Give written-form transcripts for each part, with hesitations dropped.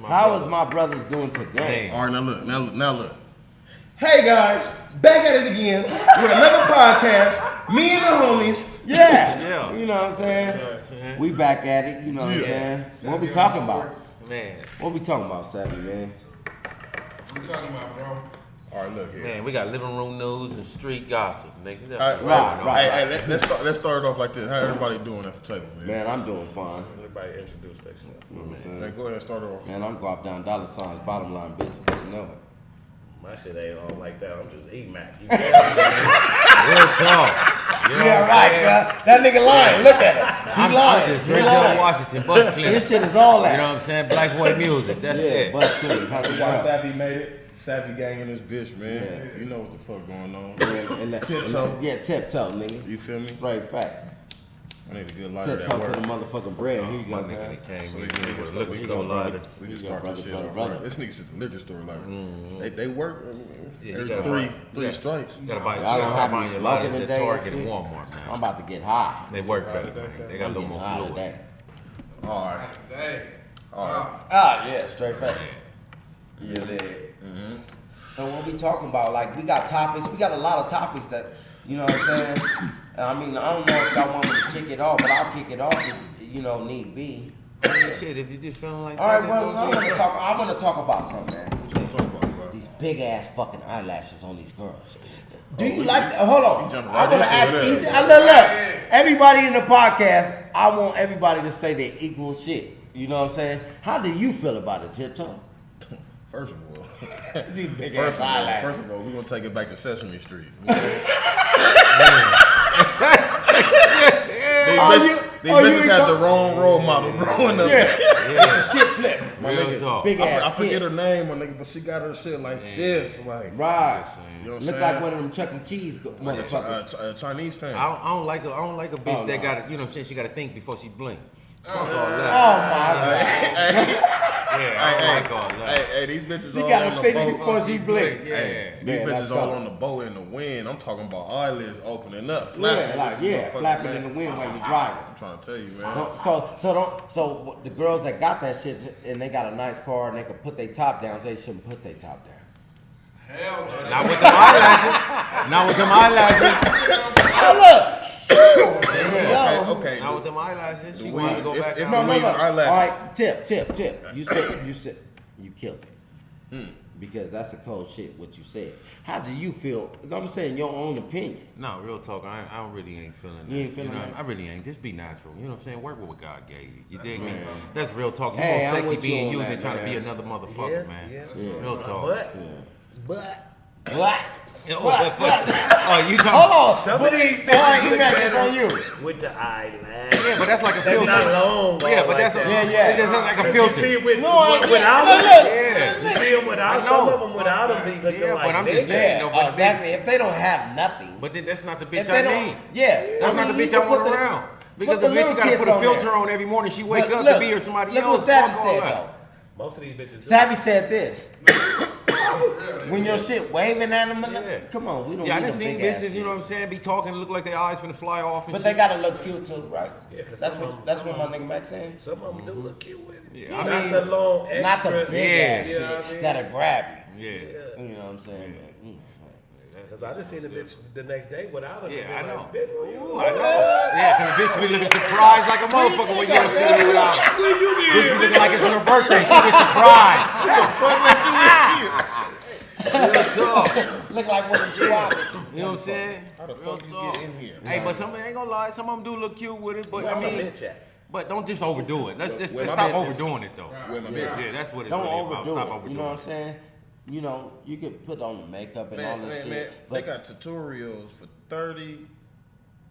How is my brothers doing today? All right, now look. Hey guys, back at it again with another podcast. Me and the homies. Yeah. You know what I'm saying? We back at it. You know what I'm saying? What we talking about? Man. What we talking about, Savvy, man? What we talking about, bro? All right, look here. Man, we got living room news and street gossip, nigga. Right. Let's start it off like this. How everybody doing at the table, man? Man, I'm doing fine. Everybody introduce themselves. You know what I'm saying? Man, go ahead and start it off. Man, I'm Gwap down $, bottom line business. You know it. My shit ain't all like that. I'm just Emac. Real talk. You know Yeah, right, that nigga lying. Look at him. He lying. I'm just Drezel, Washington, bus clinic. This shit is all that. You know what I'm saying? Black boy music. That's it. Bus clinic. How's it going? Savvy made it. Savvy gang in this bitch, man. Yeah. You know what the fuck going on. TipToe. Yeah, TipToe, nigga. You feel me? Straight facts. I need a good lighter that TipToe work. to the motherfucking bread. Here you go, My nigga man. that came So with me we was can liquor store lighter. We can start this shit off brother. right. This nigga's at the liquor store like they work Yeah, every you gotta three stripes. You gotta buy I don't have buying any your smoking lighters at today. Target and and shit. Walmart, man. I'm about to get high. They work better, man. They got a little more High fluid. today. All right. All right. Ah, yeah, straight facts. Yeah, And what we talking about, like, we got topics. We got a lot of topics that, you know what I'm saying? I mean, I don't know if y'all want me to kick it off, but I'll kick it off if, need be. Shit, if you just feeling like All right, that. brother, I want to talk about something, man. What you gonna talk about, bro? These big ass fucking eyelashes on these girls. Do you like? Hold on. jumping I'm right gonna into ask. it. Look. Everybody in the podcast, I want everybody to say their equal shit. You know what I'm saying? How do you feel about it, TipToe? First of all, These big ass eyelashes. first of all, we're gonna take it back to Sesame Street. These bitches had the wrong role model growing up. Yeah. Shit flip. Real talk. Big ass. I forget her kids. name, my nigga, but she got her shit like this, like Right. you know what I'm Look saying? like one of them Chuck E. Cheese motherfuckers. a Chinese fan. I don't like a bitch that got to, you know what I'm saying? She got to think before she blink. Fuck all Oh that. my God. Yeah, I don't like all that. Hey, these bitches She all gotta on the think boat. before she blink. Yeah. These Man, that's bitches all dope. on the boat in the wind. I'm talking about eyelids opening up, Yeah, flapping. flapping in the wind while you're driving. I'm trying to tell you, man. So the girls that got that shit and they got a nice car and they can put their top down, they shouldn't put their top down. Hell no. Not with them eyelashes. Not with them eyelashes. Oh look! Okay. Not with them eyelashes. She The wanted to weed- go it's- back it's out. no weed. Eyelashes. All right, tip. You said you killed it. Because that's a cold shit. What you said. How do you feel? I'm saying your own opinion. No, real talk. I really ain't feeling that. You ain't feeling know, that? I really ain't. Just be natural. You know what I'm saying? Work with what God gave you. You dig me? That's real talk. You Hey, more I'm sexy with you being on you that, than trying to be man. another motherfucker, man. Real talk. But What? Oh, you talking? Hold on. some of these All right, bitches look Emac, it's better on you. with the eyelash. Yeah, but that's like a That's filter. not long. Yeah, but that's like a, that. Yeah. It's just like a You filter. see it with, No, without look. them. Yeah. You see them without. I know. Some of them without them be looking Yeah, like but I'm this. just saying, Yeah, no, but exactly. If they don't have nothing, But then that's not the if bitch they I don't, need. yeah, That's not the you bitch I can want put the- around. Because put the the bitch you little gotta kids put a on filter there. on every morning. She wake But up look, to be or somebody look else. what Savvy Fuck all said that. though. Most of these bitches. Savvy said this. When your shit waving at them, Yeah. come on, we don't Yeah, I need done them seen big ass bitches, you know what I'm saying, be talking, look like their eyes finna fly off and But shit. they gotta look cute too, right? Yeah, 'cause That's some what of that's what my nigga Max saying. Some of them do look cute with it. Yeah, I Not mean- the long extra. Not the big Yeah. ass You know what I shit mean? that'll grab you. Yeah. You know what I'm saying? Because I just seen the bitch the next day without her. Yeah, They I like, know. "Bitch, where you Ooh, I know. Yeah, cause the bitch be looking surprised like a motherfucker when you don't see her without her. Bitch be looking like it's her birthday. She be surprised. Real talk. Look like one of them swabs. You know what I'm saying? How the Real fuck you talk. get in here? Hey, but some ain't gonna lie, some of them do look cute with it, but Where I my mean, bitch at? but don't just overdo it. Let's Where my stop bitch is. overdoing it though. Where my Yeah, bitch is. that's what it's Don't really about. overdo Stop it. overdoing You know what I'm it. saying? You know, you could put on the makeup and all this Man, shit. they but got tutorials for 30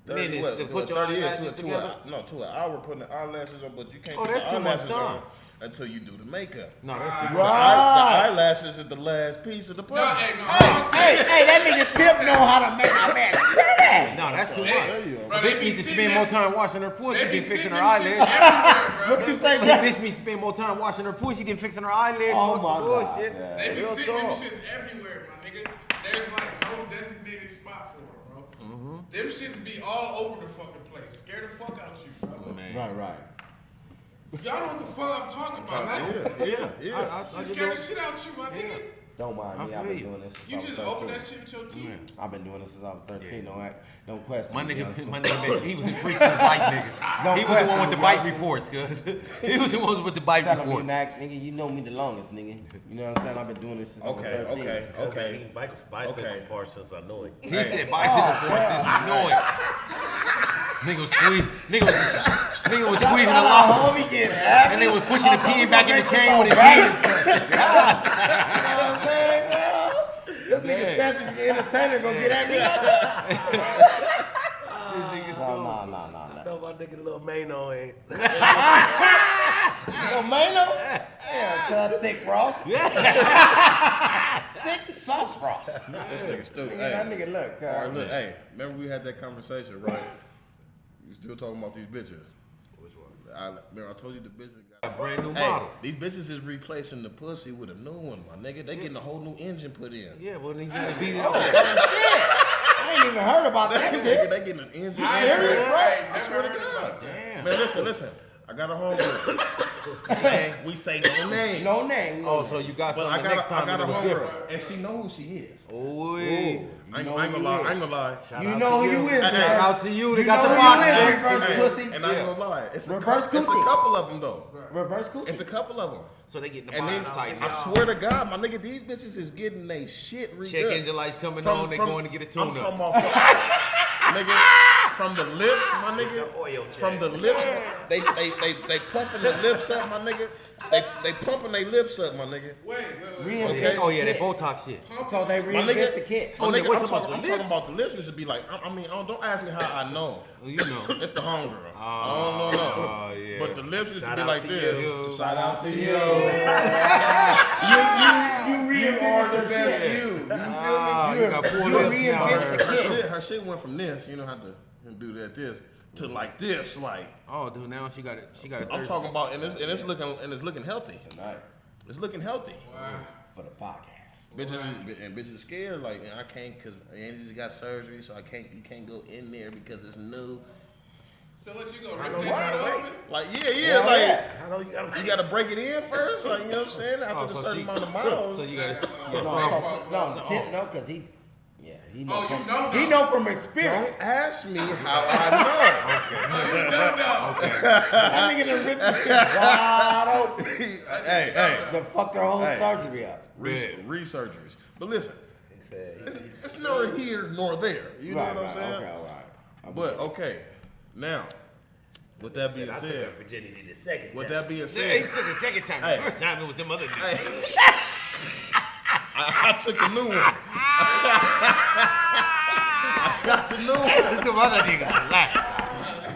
Minutes what? to put your 30 eyelashes to together? to an hour putting the eyelashes on, but you can't Oh, put that's the too much eyelashes time. on until you do the makeup. No, that's too The much. eyelashes is the last piece of the pussy. Hey, that nigga Tip know how to make a man. No, that's too much. Bro, Bitch needs to spend more time washing her pussy than fixing her eyelids. What you say, bro? Bitch needs to spend more time washing her pussy than fixing her eyelids. Oh Fuck my the God. bullshit. Yeah. They be Real sitting them talk. shits everywhere, my nigga. There's like no designated spot for it, bro. Them shits be all over the fucking place. Scare the fuck out you, bro. Right. Y'all know what the fuck I'm talking about. Yeah. She scared the shit out you, my nigga. Don't mind me. I've been doing this You since just I was open 13. that shit with your teeth. I've been doing this since I was 13. Don't question. My me, nigga, youngster. he was in preschool bite niggas. Don't He was the question one with the me, bite youngster. reports, cuz. He was the one with the bite Tell him you reports. Mac, nigga, you know me the longest, nigga. You know what I'm saying? I've been doing this since I was 13. Okay. Bicycle parts since I know it. He said bicycle reports since you know it. Nigga was squeezing the lock. Homie get happy. And they was pushing the pin back in the chain with his You hands. know what I'm saying? This nigga Santa, the entertainer, gonna get at me. No. know my nigga Lil Mano ain't. Little Mano? Yeah, cut thick Ross. Thick sauce Ross. This nigga stupid. That nigga look, All right, look, hey, remember we had that conversation, right? We still talking about these bitches. Which one? Remember I told you the bitches A got brand new Hey, model. these bitches is replacing the pussy with a new one, my nigga. They getting a whole new engine put in. Yeah, well, then you gotta beat it up. I ain't even heard about that Nigga, shit. they getting an engine. Serious, bro? I swear to God. Damn. Man, listen. I got a homegirl. We say no name. No name. Oh, so you got But something I got next time a it was homegirl, different. and she know who she is. Oh, I ain't gonna lie. You know who you is, Shout man. Shout out to you. They You got know the who box you is, next. reverse Hey, pussy. and I ain't gonna lie. It's a Reverse couple of them though. Reverse cookie. It's a couple of them. So they getting the And then box tight. I swear to God, my nigga, these bitches is getting they shit redone. Check engine lights coming on. They going to get a tune I'm talking up. about, nigga, from the lips, my nigga. From the lips, they puffing their lips up, my nigga. They pumping their lips up, my nigga. Wait. Okay. Oh, yeah, that Botox shit. So they My reinvent nigga, the kit. my Oh, nigga, wait, I'm talking about the talking about the lips. Used to be like, don't ask me how I know. You know. It's the homegirl. I don't know. Oh, yeah. But the lips used to Shout be out like to this. you. Shout out to you. You are the best you. You got four You lips now. reinvent the kit. Her shit went from this, you know how to do that this, to like this, like. Oh, dude, now she got it. She got it. I'm talking about, and it's looking healthy. Tonight It's looking healthy. for the podcast. Bitches scared, like, man, I can't, cause Angie just got surgery, so you can't go in there because it's new. So what you gonna rip that shit open? Like, Yeah, like, yeah. I know you gotta. you gotta break it in first, like, you know what I'm saying? After a certain amount of miles. So you got to. No, Tip no, cause he know Oh, you from, know he know from experience. Don't ask me how I No. That nigga done ripped the shit wide open. know. Hey. Done fucked their whole surgery up. Resurgeries. But listen, it's neither here nor there. You know what I'm saying? Okay, all right. But, okay, now, with that being I took said, her virginity the second with time. that being Yeah, he said, took the second time. Hey. The first time it was them other niggas. hey, I took a new one. I got the new one. It's them other niggas. Like,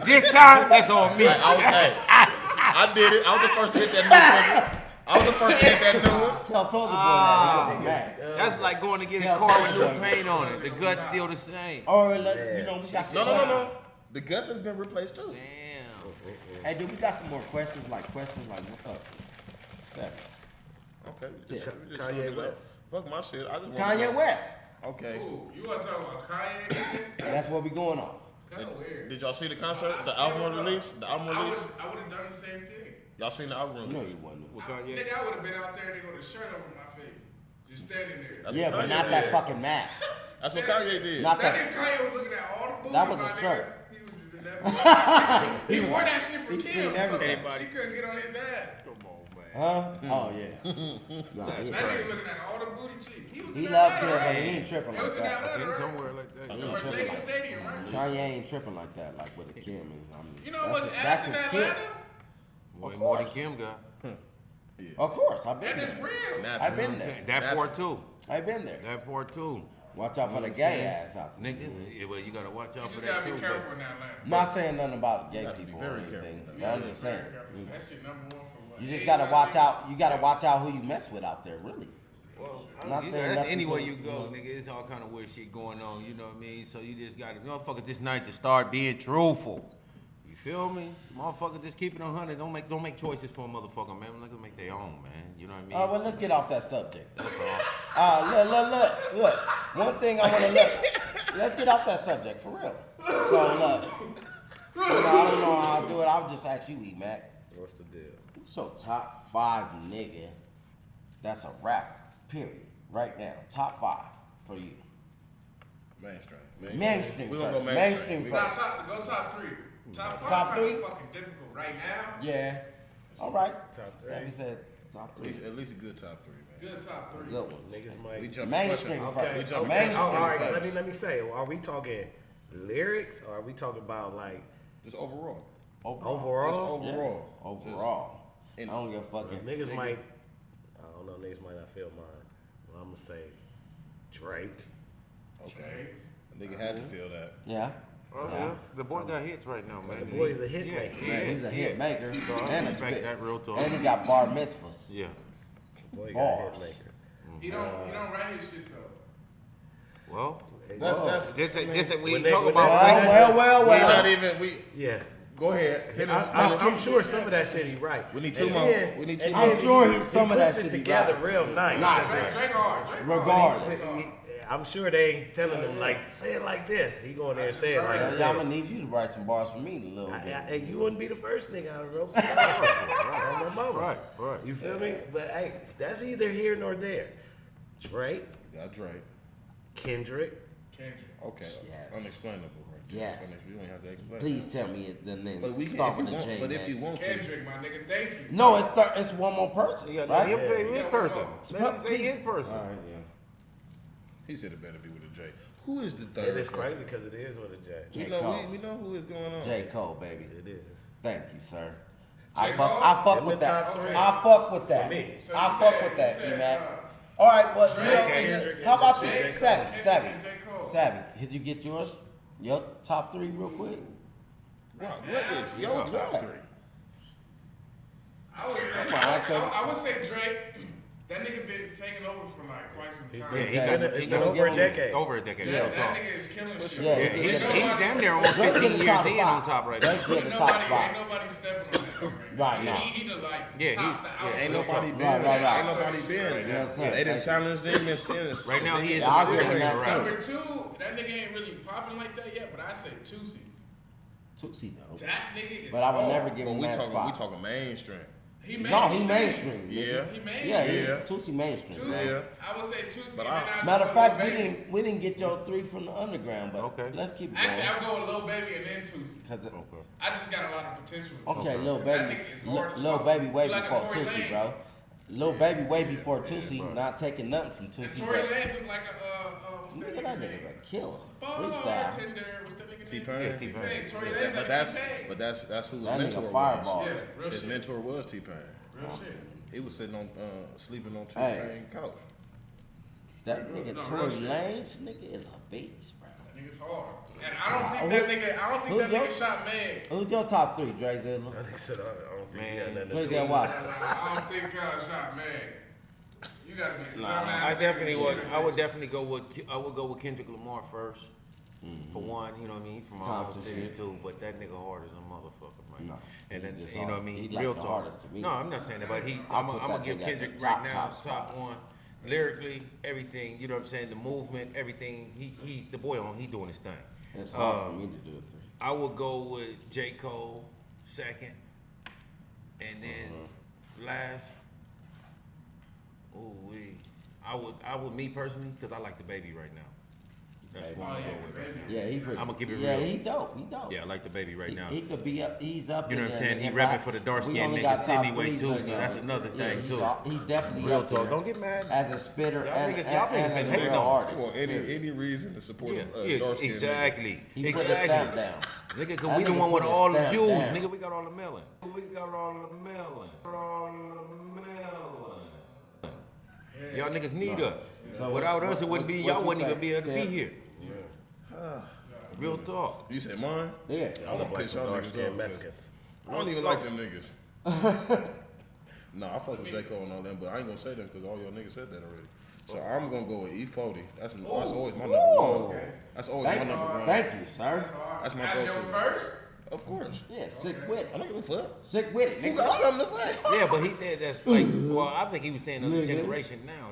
this time, that's on me. I did it. I was the first to hit that new pussy. I was the first to hit that new one. Tell Soulja Boy that he gonna be mad. That's like going to get a Tell car with Soulja new Boy. paint on it. The gut's still the same. Or you know, we got some No. The guts has been replaced too. Damn. Hey, dude, we got some more questions like what's up? What's up? Okay. we just Kanye showed it up. West. Fuck my shit. I just want Kanye West. Okay. Ooh, you wanna talk about Kanye? nigga? That's what we going on. Kinda weird. Did y'all see the concert? The album release? The album I release? would have done the same thing. Y'all seen the album No, release? you wasn't. Nigga, I would have been out there and they go to shirt over my face. Just standing there. That's Yeah, what but Kanye not that did. fucking mask. That's what Kanye did. Not That that. nigga Kanye was looking at all the booties. That was a my nigga. shirt. He was just in that. He wore that shit for He Kim. seen So everything. she couldn't get on his ass. Huh? Oh yeah. Nah, That nigga looking at all the booty cheeks. He was he in loved Atlanta, Kim, but right? he ain't tripping It was like in that. Atlanta, right? Somewhere like that. The Mercedes Stadium, right? Kanye ain't tripping like that, like with the Kim is. I mean, You know what's that's ass in his Atlanta? kid. Way more than Kim got. Of course, I've been And it's there. real. I've been there. That part too. I've been there. That part too. Watch out for the gay ass out there. Nigga, yeah, well, you gotta watch You out for just that gotta too. be careful in Atlanta. Not saying nothing about gay have to be people very or anything. careful. But I'm just saying. That shit number one for You just gotta watch out. You gotta watch out who you mess with out there, really. Well, I'm not saying that's nothing anywhere to- you go, nigga. It's all kind of weird shit going on. You know what I mean? So you just got to, motherfuckers, this night to start being truthful. You feel me? Motherfucker, just keep it 100. Don't make choices for a motherfucker, man. Let them make their own, man. You know what I mean? Well, let's get off that subject. That's all. Look. One thing I want to look. Let's get off that subject for real. So look, I don't know how I do it. I'll just ask you, Emac. What's the deal? So top 5 nigga, that's a rapper. Period. Right now, top 5 for you. Mainstream. Mainstream We gonna go first. mainstream. Mainstream Nah, first. go top 3. Top 5 Top kind of three? fucking difficult right now. Yeah. All right. Top 3. Sammy says top 3. At least a good top 3, man. Good top 3. Good one. Niggas We might. jumping Mainstream questions. first. We Okay. jumping Mainstream All right. first. Let me say. Are we talking lyrics or are we talking about like Just overall. overall? Just overall. Yeah. Overall. I And- don't give a fuck if Niggas might. I don't know. Niggas might not feel mine. Well, I'm gonna say Drake. Okay. A nigga had to feel that. Yeah. Oh, yeah. The boy got hits right now, man. The boy's a hit Yeah. maker. Yeah, he's a hit maker. And a respect spit. that real talk. And he got bar mitzvahs. Yeah. The boy got a hit Bars. maker. He don't write his shit though. Well, That's this ain't we When ain't they- talking when about. they- Well. we not even, we, Yeah. go ahead. Finish. I'm sure some of that shit he right. We need two And more. then- We need two and more. then I'm sure he some of that puts it shit he together writes. real nice. Nice. Drake hard. Drake Regardless. I'm sure they ain't telling him like say it like this. He go in there and say it like I'm this. gonna need you to write some bars for me in a little bit. Hey, you wouldn't be the first nigga I wrote some bars for. On my mama. Right. You feel me? But hey, that's either here nor there. Drake, Got Drake. Kendrick. Kendrick. Okay. Yes. Unexplainable. Right? Yes. You don't have to explain. Please tell me the name. But we can, Start if you with a want. J But if you next. want to. Kendrick, my nigga, thank you. No, it's one more person. Yeah, right? his person. Yeah. Let him say his person. All right, yeah. He said it better be with a J. Who is the It third? is crazy because it is with a J. J. We know, Cole. we know who is going on. J. Cole, baby. It is. Thank you, sir. J. I Cole? fuck Them with the that. top three. I fuck with that. For me. So I you fuck said- with you that, said, E-Mac. All right, well, Drake, you know, Kendrick, how about you, J. Cole. Savvy? Kendrick, J. Cole. Savvy, could you get yours? Your top 3 real quick? What is your top What? 3? I would say Drake. That nigga been taking over for like quite some time. Yeah, he's been over a decade. Over a decade. That Yeah, nigga is killing shit. Yeah, yeah, he he's did. damn near almost Drake 15 in the years top in five. on top right now. Drake in Ain't the top nobody, 5. ain't nobody stepping on that nigga Right now. He the like Yeah, top the Yeah, ain't outfit. nobody been. Right. Ain't nobody been. Yes, sir. They didn't challenge them in tennis. Right now, he is Yeah, I'll the give him superstar that rapper. Number 2, that nigga ain't really popping like that yet, but I say Tootsie. Tootsie though. That nigga is But I would hard. never give But him we that talking spot. mainstream. He No, mainstream. he mainstream. Yeah. nigga. He mainstream. Yeah, Yeah. Tootsie mainstream. Tootsie. Yeah. I would say Tootsie. But and then I'd Matter go of fact, Lil we Baby. didn't get your 3 from the underground, but Okay. let's keep it Actually, going. I'll go with Lil Baby and then Tootsie. Cause I just got a lot of potential. with okay, Tootsie. Lil 'Cause that Baby, nigga is hard as Lil fuck. Baby way He like a before Tory Tootsie, Lanez. bro. Lil Baby way before Tootsie, not taking nothing from And Tootsie. Tory but- Lanez is like a what's that Nigga, nigga that name? nigga's a killer. Bartender. Freestyle. What's that nigga T-Pain. name? Yeah, T-Pain. Tory Yeah, Lanez but like that's T-Pain. that's who his That mentor nigga was. fireball. Yeah, real His shit. mentor was T-Pain. Real shit. He was sitting on sleeping on Hey. T-Pain couch. That nigga No, Tory real shit. Lanez, nigga is a beast, bro. That nigga's hard. And I don't think that Who's your- nigga shot Meg. Who's your top 3, Drezel? That nigga said, I don't think he got nothing to Drezel, say. watch. I don't think shot Meg. You gotta be a dumbass. I definitely nigga would. to I would shit. definitely go with. I would go with Kendrick Lamar first. For one, you know what I mean, from my own Compton city shit. too. But that nigga hard as a motherfucker, man. No, and then he just you know what I hard. mean. He like Real the talk. hardest to me. No, I'm not saying that, but I'll I'm put gonna that give nigga at Kendrick the right top, now top top spot. one. Lyrically, everything. You know what I'm saying. The movement, everything. He the boy on. He doing his thing. It's hard for me to do a 3. I would go with J. Cole second, and then last. Ooh wee. I would me personally, because I like the baby right now. That's Baby. one Oh, I yeah, go with right baby. now. Yeah, he pretty. I'ma keep it Yeah, real. he dope. He dope. Yeah, I like the baby right now. He could be up. He's up. You know in what I'm there. saying? He If rapping for the dark-skinned we only niggas got top anyway, 3, too, but, so that's another thing, he's too. He's definitely Real up there talk. Don't get mad. as a spitter Y'all and, niggas- and, y'all niggas and been as a hating real on us. artist. Well, any reason to support Yeah, a dark skin exactly. He put the stamp down. Nigga, cause That we the nigga one with put his all the stamp Jews. down. Nigga, we got all the melon. We got all the melon. All the melon. Y'all niggas need us. So Without what- us, it wouldn't what- be. what Y'all you wouldn't even think, be able to be Tim? here. Real talk. You said mine? Yeah. I look like Piss some y'all dark niggas skinned off, Mexicans. I don't even like them niggas. No, I fuck with J. Cole and all them, but I ain't gonna say them because all y'all niggas said that already. So I'm gonna go with E40. That's always my number one. That's always my number one. Thank you, sir. That's my As go-to. your first? Of course. Yeah, sick with it. I don't give a fuck. Sick with it. Who Nigga. got something to say? Yeah, but he said that's like. Well, I think he was saying another generation now.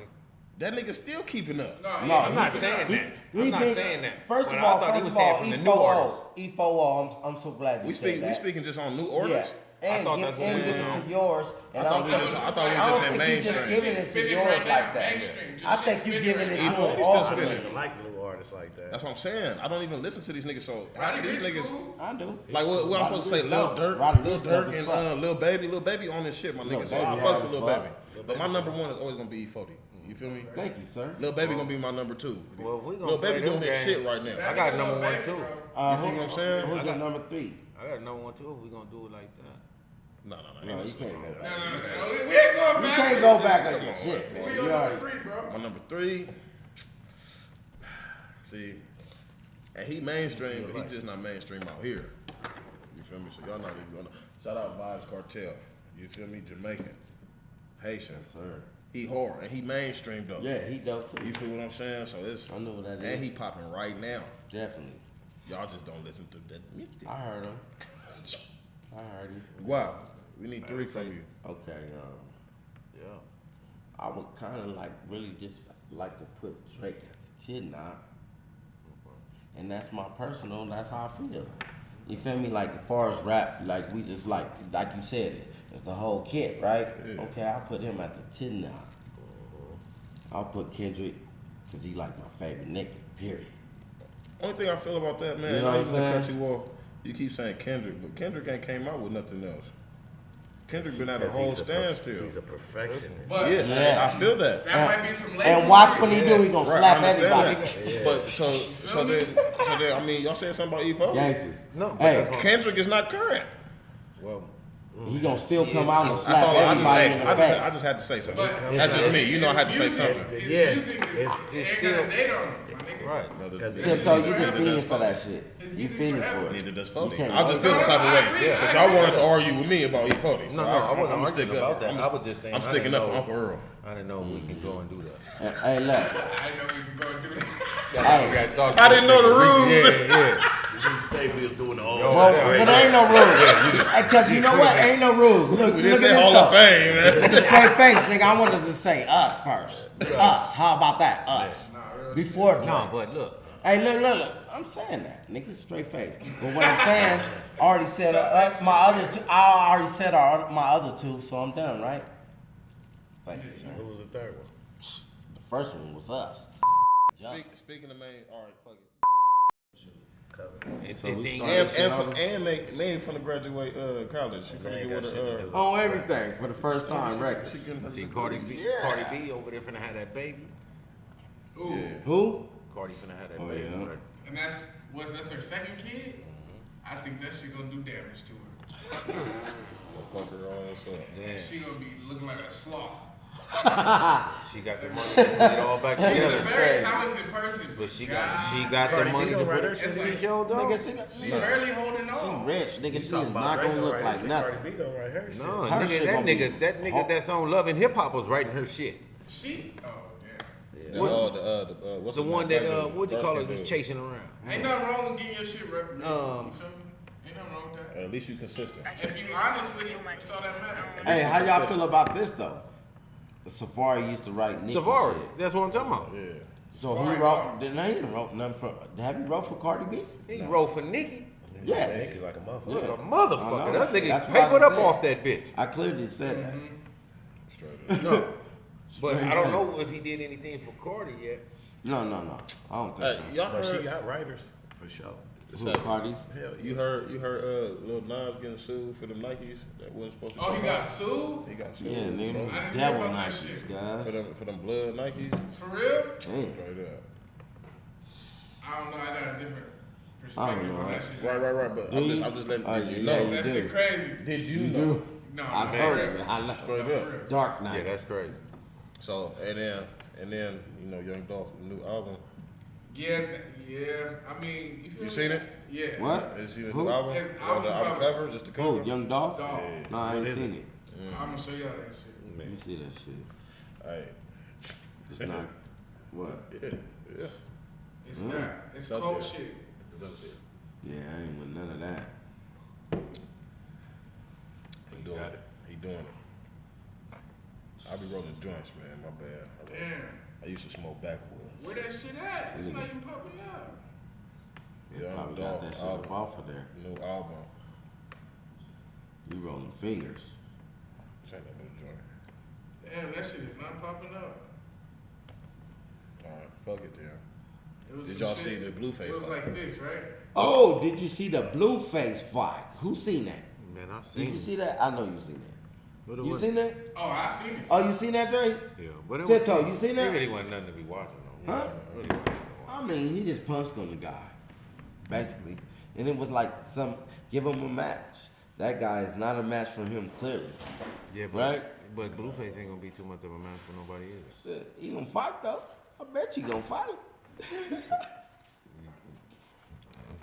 That nigga still keeping up. No, I'm not saying that. I'm not saying that. First But of all, I thought he was saying from the new artists. E4O, I'm so glad you We said that. speaking just on new Yeah. orders. And thought give, that's what and we give was it on. to yours. And I thought we just saying think you just mainstream. giving it to Spinning yours right now, like that. mainstream. Just I shit think you spinning giving right it now. to E40 them still all. spinning. I like new artists like that. That's what I'm saying. I don't even listen to these niggas. So how Roddy do these Ricch niggas? cool. I do. Like what I'm supposed to say? Rich Lil dope. Durk, Roddy Lil Rich dope Durk, as and fuck. Lil Baby on this shit, my nigga. So I Baby fucks hard with as Lil fuck. Baby. But my number one is always gonna be E40. You feel me? Thank you, sir. Lil Baby gonna be my number two. Well, if we gonna Lil play Baby them doing his games, shit right now. I got number one too. You feel what I'm saying? Who's your number 3? I got number one too. If we gonna do it like that. No. No, you can't go back. No. We ain't going You back. can't go back on your shit, man. We You on already. number 3, bro. My number 3. See, and he mainstream, but he just not mainstream out here. You feel me? So y'all not even gonna shout out Vibes Cartel. You feel me? Jamaican, Haitian. Sir. He hard and he mainstream though. Yeah, he dope too. You feel what I'm saying? So it's I know what that is. and he popping right now. Definitely. Y'all just don't listen to that music. I heard him. I heard him. Guap, we need 3 from you. Okay, Yeah. I would kind of like really just like to put Drake at the 10 now. And that's my personal, that's how I feel. You feel me? Like, as far as rap, like, we just like you said, it's the whole kit, right? Yeah. Okay, I'll put him at the 10 now. I'll put Kendrick, because he like my favorite nigga, period. Only thing I feel about that, man, You know I what ain't I'm gonna cut saying? you off. You keep saying Kendrick, but Kendrick ain't came out with nothing else. Kendrick been at a Because whole he's standstill. He's a perfectionist. But Yeah, I feel that. that might be some late. And watch when he do, he gonna Right, slap I understand everybody. that. But so then, I mean, y'all saying something about E4? Gangsters. No, but Hey, that's what- Kendrick is not current. Well, he gonna still come out and That's slap all. I everybody in the just face. had to say something. But That's just me. You know I had to say his music- something. His Yeah, music it's ain't got a date on it, my nigga. right. No, Because the- TipToe, you just neither feeding does for that Foden. shit. His You music feeding forever. for it. Neither does You Foden. can't I just argue. feel some type of I way. agree. Because y'all wanted to argue with me about E40. So No, I wasn't I'ma arguing stick up. about that. I was just saying I'm I sticking didn't up for know. Uncle Earl. I didn't know we can go and do that. Hey, look. I know we can go and do that. Hey, I didn't know the rules. You didn't say we was doing the old well, but there ain't no rules. Because you know what? Ain't no rules. Look, We look didn't at say this Hall of stuff. Fame, man. Look at straight face, nigga. I wanted to say us first. Us. How about that? Us. Before Drake. No, but look. Hey, look. I'm saying that, nigga. Straight face. But what I'm saying, I already said my other two. I already said my other two, so I'm done, right? Thank you, sir. Who was the third one? The first one was us. Speaking of main, all right, fuck it. If So it we ain't- started- And made from the graduate college. She finna ain't get got with shit to a. do. On everything for the first time record. She can See Cardi B over there finna have that baby. Ooh. Who? Cardi finna have that Oh, baby. yeah. Right? And that's her second kid? I think that shit gonna do damage to her. fuck her all ass up. Yeah. She gonna be looking like a sloth. She got the money to put it all back She's a together. very talented person. But she God, got the Cardi B money to don't put write her it. shit It's like- like- She showed up. Nigga, she barely holding she on. rich. Nigga, she is Talking not about gonna Drake look don't like write her nothing. shit. Cardi B don't write her shit. No, Her nigga, shit that gonna be- nigga that's on Love and Hip Hop was writing her shit. She, oh damn. What's The his one name? that what you call it Dark-skinned was dude. chasing around. Ain't nothing wrong with getting your shit represented. You Um, feel me? Ain't nothing wrong with that. At least you consistent. If you honest with it, that's all that matters. Hey, how y'all feel about this though? Safari used to write Nicki Safari. shit. that's what I'm talking about. Yeah. So Safari he wrote. Then he didn't wrote nothing for. Have you wrote for Cardi B? He wrote for Nicki. Yes. He's like a motherfucker. Like Yeah. a I motherfucker. know. That nigga That's what I papered up said. off that bitch. I clearly said that. Straight up. No. But I don't know if he did anything for Cardi yet. No. I don't Hey, think y'all But she heard? got writers for sure. so. Who, Cardi? Hell, You heard? Lil Nas getting sued for them Nikes that wasn't supposed to. Oh, he come got out? sued? He got sued. Yeah, nigga, I didn't them hear devil about that Nikes, shit. guys. For them blood Nikes. For real? Damn. Straight up. I don't know. I got a different I perspective don't know. on that shit. Right. But I'm just letting Oh, did you yeah, know? you That do. shit crazy. Did you know? No, I not told for you, real. I know. Straight Not for up. real. Dark Knight. Yeah, that's crazy. So and then you know Young Dolph new album. Yeah. I mean, you feel You seen me? it? Yeah. What? Is he the Who? new album? His Or album the album cover. cover? Just the cover. Who? Young Dolph? Dog. No, I ain't seen it. I'm gonna show y'all that shit. Man. You see that shit? Hey, It's not what? yeah. It's not. It's up cold there. shit. It's up there. Yeah, I ain't with none of that. He doing it. He doing it. I be rolling joints, man. My bad. Damn. I used to smoke backwoods. Where that shit at? It's not even popping up. Yeah, Probably got that shit up off of there. New album. You rolling fingers. This ain't no new joint. Damn, that shit is not popping up. Alright, fuck it then. It was Did some y'all shit- see the Blueface It was fight? like this, right? Oh, did you see the Blueface fight? Who seen that? Man, I seen Did you it. see that? I know you seen that. But it You was- seen that? Oh, I seen it. Oh, you seen that, Dre? Yeah, but it TipToe, you seen that? It really wasn't nothing to be watching though. Huh? It really wasn't nothing to watch. I mean, he just punched on the guy, basically. And it was like give him a match. That guy is not a match for him, clearly. Yeah, but Right? but Blueface ain't gonna be too much of a match for nobody either. Shit, he gonna fight, though. I bet you gonna fight.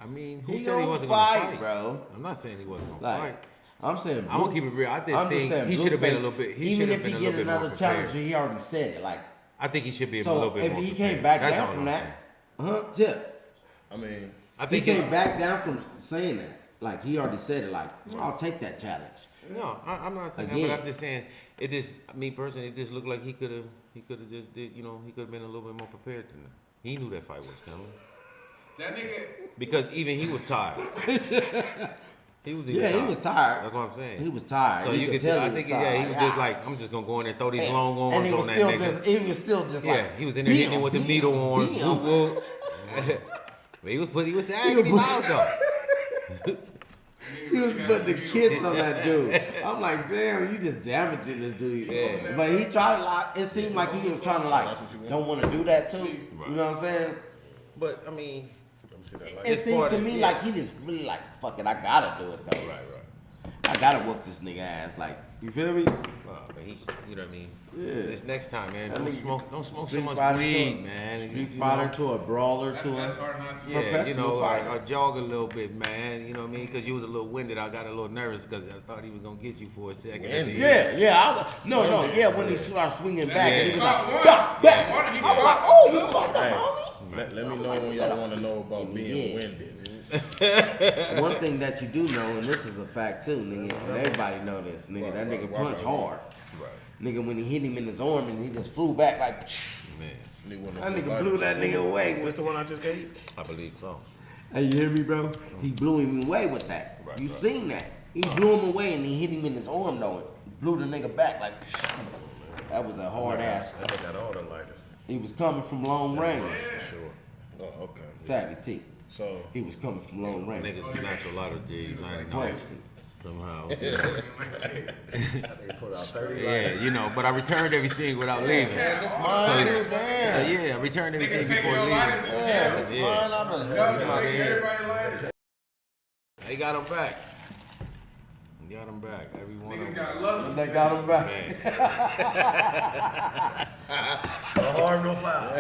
I mean, who He said he gonna wasn't gonna fight, bro. I'm not saying he wasn't gonna Like, fight. I'm saying, I'm gonna keep it real. I just I'm think saying he should have been a Blueface, little bit. He even should have if been he a get little bit more another prepared. challenger, he already said it. Like, I think he should be a little so bit if more he prepared. came back That's down all from I'm that, saying. Tip. I mean, I He think came back down from saying that. Like, he already said it. Like, I'll take that challenge. No, I'm not saying that, Again. but I'm just saying it just me personally, it just looked like he could have just did, you know, he could have been a little bit more prepared than that. He knew that fight was coming That nigga. because even he was tired. He was even Yeah, he tired. was tired. That's what I'm saying. He was tired. So you could could tell. I he think was tired. he was just like, I'm just gonna go in there and throw these long arms and he was on still that nigga. just, he was still just Yeah, like, he was in there hitting him with the needle arms. beat him. Whoop, whoop. But he was tagging him out though. He was putting the kids on that dude. I'm like, damn, you just damaging this dude. Yeah. But he tried to like, it seemed like he was trying to like, That's what you want. don't want to do that too. You know what I'm saying? But I mean, let me see that light. It It's seemed part to of- me yeah. like he just really like, fuck it, I gotta do it though. right. I gotta whoop this nigga ass. Like, you feel me? But he, you know what I mean. Yeah. This next time, man, That don't nigga- smoke so Street much fighter weed, to- man. Street You fighter know? to a brawler That's, to that's a. hard not to. Yeah, you professional know, fighter. I jog a little bit, man. You know what I mean? Because you was a little winded. I got a little nervous because I thought he was gonna get you for a second. Winded? Yeah. When he started swinging back, and he was caught like, one. "Bah, Yeah, bah." one, he I'm like, caught oh, two. you fucked up, Hey, homie. let me know when y'all want to know about being Yeah. winded. One thing that you do know, and this is a fact too, nigga, and everybody know this, nigga. That nigga punch hard. Right. Nigga, when he hit him in his arm and he just flew back like, Man, that nigga blew that nigga away. What's the one I just gave you? I believe so. Hey, you hear me, bro? He blew him away with that. Right, You right. seen that? He blew him away and he hit him in his arm though. Blew the nigga back like, that was a hard ass. That nigga got all the lighters. He was coming from long range. Sure. Oh, okay. Savvy T. So, He was coming from long range. Niggas be natural lighter G's. I ain't know Punch. somehow. they put out 30 Yeah, you know, but I returned everything without leaving. That's So, mine. so yeah, I returned everything Nigga taking before your leaving. lighters. Yeah, that's Yeah. mine. I'm gonna Government taking everybody lighters. They got him back. Got him back. Every one of Niggas them. got lucky. They got him back. Man. No harm, no foul.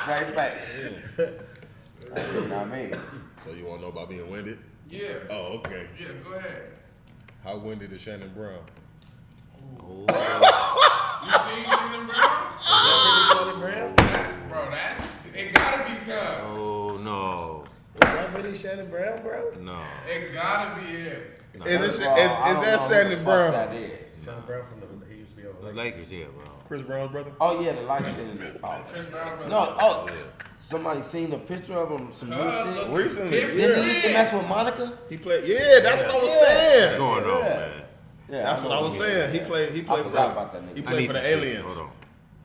Right back. That's what I mean. So you want to know about being winded? Yeah. Oh, okay. Yeah, go ahead. How winded is Shannon Brown? You seen Shannon Brown? Shannon Brown? Bro, that's it gotta be Cub. Oh no. Is that really Shannon Brown, bro? No. It gotta be him. Is Bro, I don't that know who Shannon the fuck Brown? That is. Shannon Brown from he used to be on The Lakers, yeah, bro. Chris Brown's brother? Oh yeah, the light skin. Oh. Chris Brown, brother. No, oh, somebody seen a picture of him, some new Cub shit. look Recently, different. Didn't he used to mess with Monica? He played. Yeah, that's what I was What's saying. going on, Yeah. man? Yeah, That's what I was saying. He played. He played forgot for. about that nigga. He I played need for to the see it. aliens. Hold